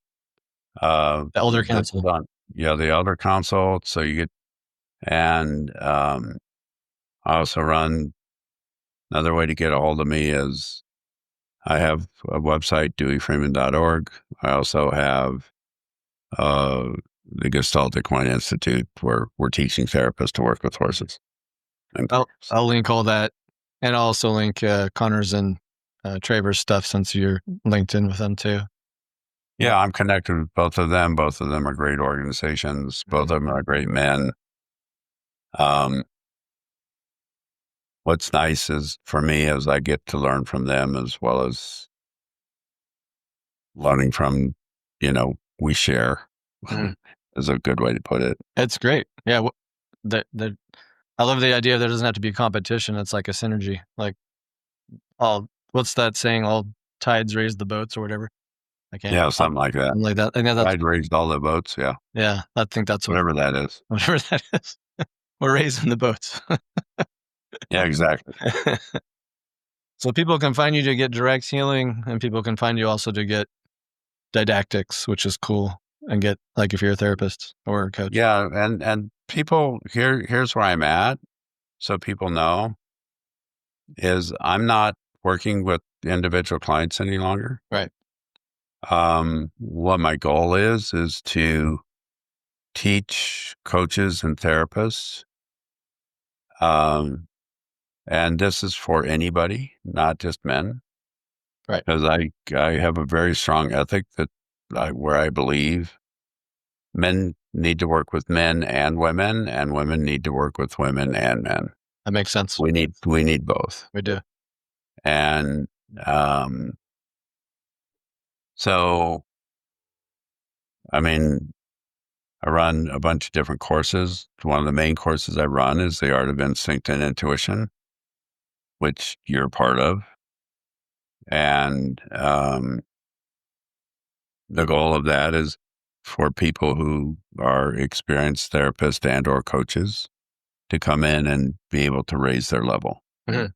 Elder Council. The Elder Council. So you get, and I also run. Another way to get a hold of me is I have a website, deweyfreeman.org. I also have the Gestalt Equine Institute, where we're teaching therapists to work with horses. I'll link all that, and I'll also link Connor's and Traver's stuff, since you're linked in with them too. Yeah, I'm connected with both of them. Both of them are great organizations. Both of them are great men. What's nice is for me is I get to learn from them, as well as learning from, we share is a good way to put it. It's great. Yeah. I love the idea that it doesn't have to be a competition. It's like a synergy. Like, what's that saying? All tides raise the boats, or whatever. Yeah, something like that. Something like that. I think Tide raised all the boats. Yeah. Yeah. I think that's whatever that is. Whatever that is. We're raising the boats. Yeah, exactly. So people can find you to get direct healing, and people can find you also to get didactics, which is cool, and get, like, if you're a therapist or a coach. Yeah. And people, here's where I'm at. So people know is I'm not working with individual clients any longer. Right. What my goal is to teach coaches and therapists. And this is for anybody, not just men. Right. Because I have a very strong ethic where I believe men need to work with men and women need to work with women and men. That makes sense. We need both. We do. And so, I mean, I run a bunch of different courses. One of the main courses I run is the Art of Instinct and Intuition, which you're a part of. And the goal of that is for people who are experienced therapists and or coaches to come in and be able to raise their level. Mm-hmm.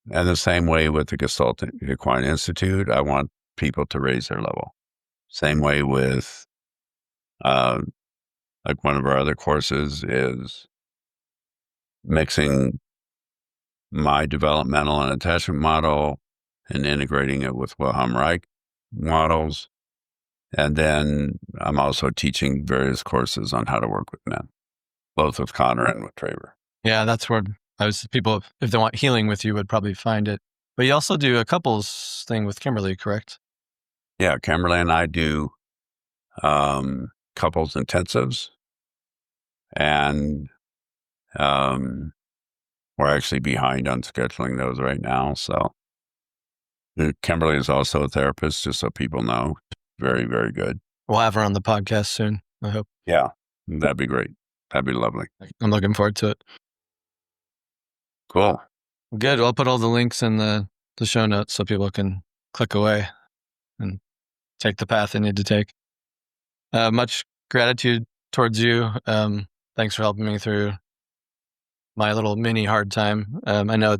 And the same way with the Gestalt Equine Institute, I want people to raise their level. Same way with, like one of our other courses is mixing my developmental and attachment model and integrating it with Wilhelm Reich models. And then I'm also teaching various courses on how to work with men, both with Connor and with Traver. Yeah, that's where people, if they want healing with you, would probably find it. But you also do a couples thing with Kimberly, correct? Yeah, Kimberly and I do couples intensives. And we're actually behind on scheduling those right now. So Kimberly is also a therapist, just so people know. Very, very good. We'll have her on the podcast soon, I hope. Yeah, that'd be great. That'd be lovely. I'm looking forward to it. Cool. Good. I'll put all the links in the show notes so people can click away and take the path they need to take. Much gratitude towards you. Thanks for helping me through my little mini hard time. I know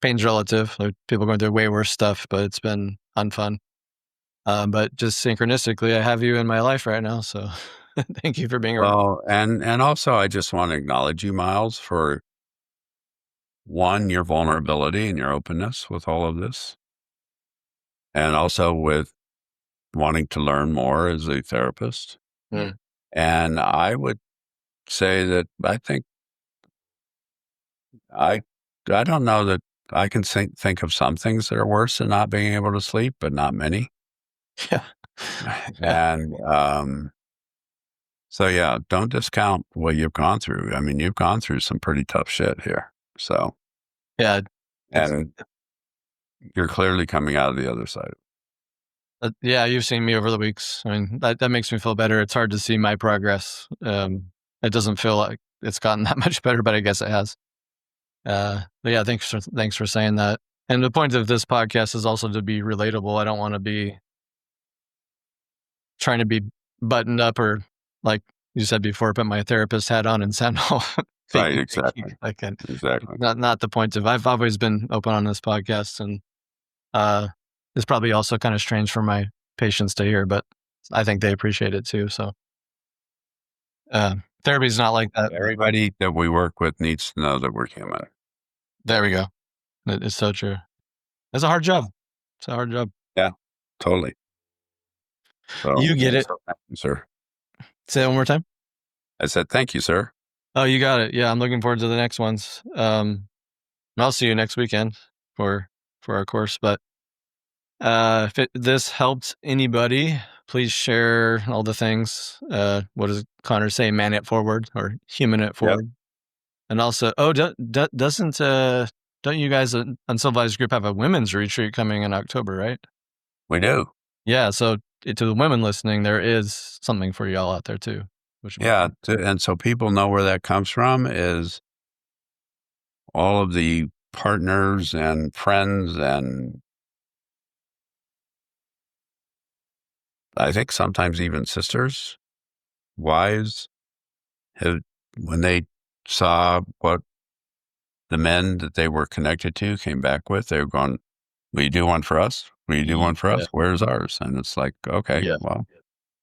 pain's relative. There are people going through way worse stuff, but it's been unfun. But just synchronistically, I have you in my life right now. So thank you for being around. Well, and also I just want to acknowledge you, Miles, for one, your vulnerability and your openness with all of this. And also with wanting to learn more as a therapist. Mm. And I would say that I think I don't know that I can think of some things that are worse than not being able to sleep, but not many. Yeah. And so, yeah, don't discount what you've gone through. I mean, you've gone through some pretty tough shit here. So, Yeah. and you're clearly coming out of the other side. Yeah, you've seen me over the weeks. I mean, that makes me feel better. It's hard to see my progress. It doesn't feel like it's gotten that much better, but I guess it has. But yeah, thanks for saying that. And the point of this podcast is also to be relatable. I don't want to be trying to be buttoned up or, like you said before, put my therapist hat on and sound all fake. Right, exactly. Exactly. Not the point of. I've always been open on this podcast, and it's probably also kind of strange for my patients to hear, but I think they appreciate it too. So therapy is not like that. Everybody that we work with needs to know that we're human. There we go. It's so true. It's a hard job. It's a hard job. Yeah, totally. So, you get it. So thank you, sir. Say it one more time. I said, thank you, sir. Oh, you got it. Yeah, I'm looking forward to the next ones. I'll see you next weekend for our course. But if this helped anybody, please share all the things. What does Connor say? Man it forward or human it forward. Yep. And also, don't you guys at Uncivilized Group have a women's retreat coming in October, right? We do. Yeah. So to the women listening, there is something for y'all out there too. And so people know where that comes from is all of the partners and friends and I think sometimes even sisters, wives, when they saw what the men that they were connected to came back with, they were going, will you do one for us? Will you do one for us? Where's ours? And it's like, okay, well,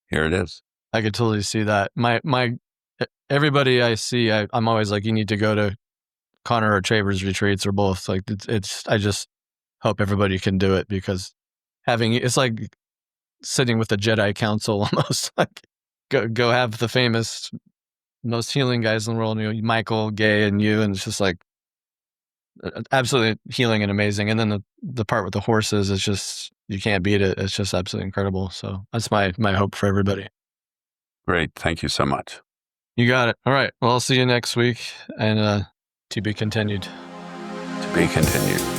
here it is. I could totally see that. Everybody I see, I'm always like, you need to go to Connor or Traver's retreats or both. Like I just hope everybody can do it because it's like sitting with the Jedi Council almost. Like go have the famous, most healing guys in the world, Michael, Gay, and you, and it's just like absolutely healing and amazing. And then the part with the horses is just, you can't beat it. It's just absolutely incredible. So that's my hope for everybody. Great. Thank you so much. You got it. All right. Well, I'll see you next week, and to be continued. To be continued.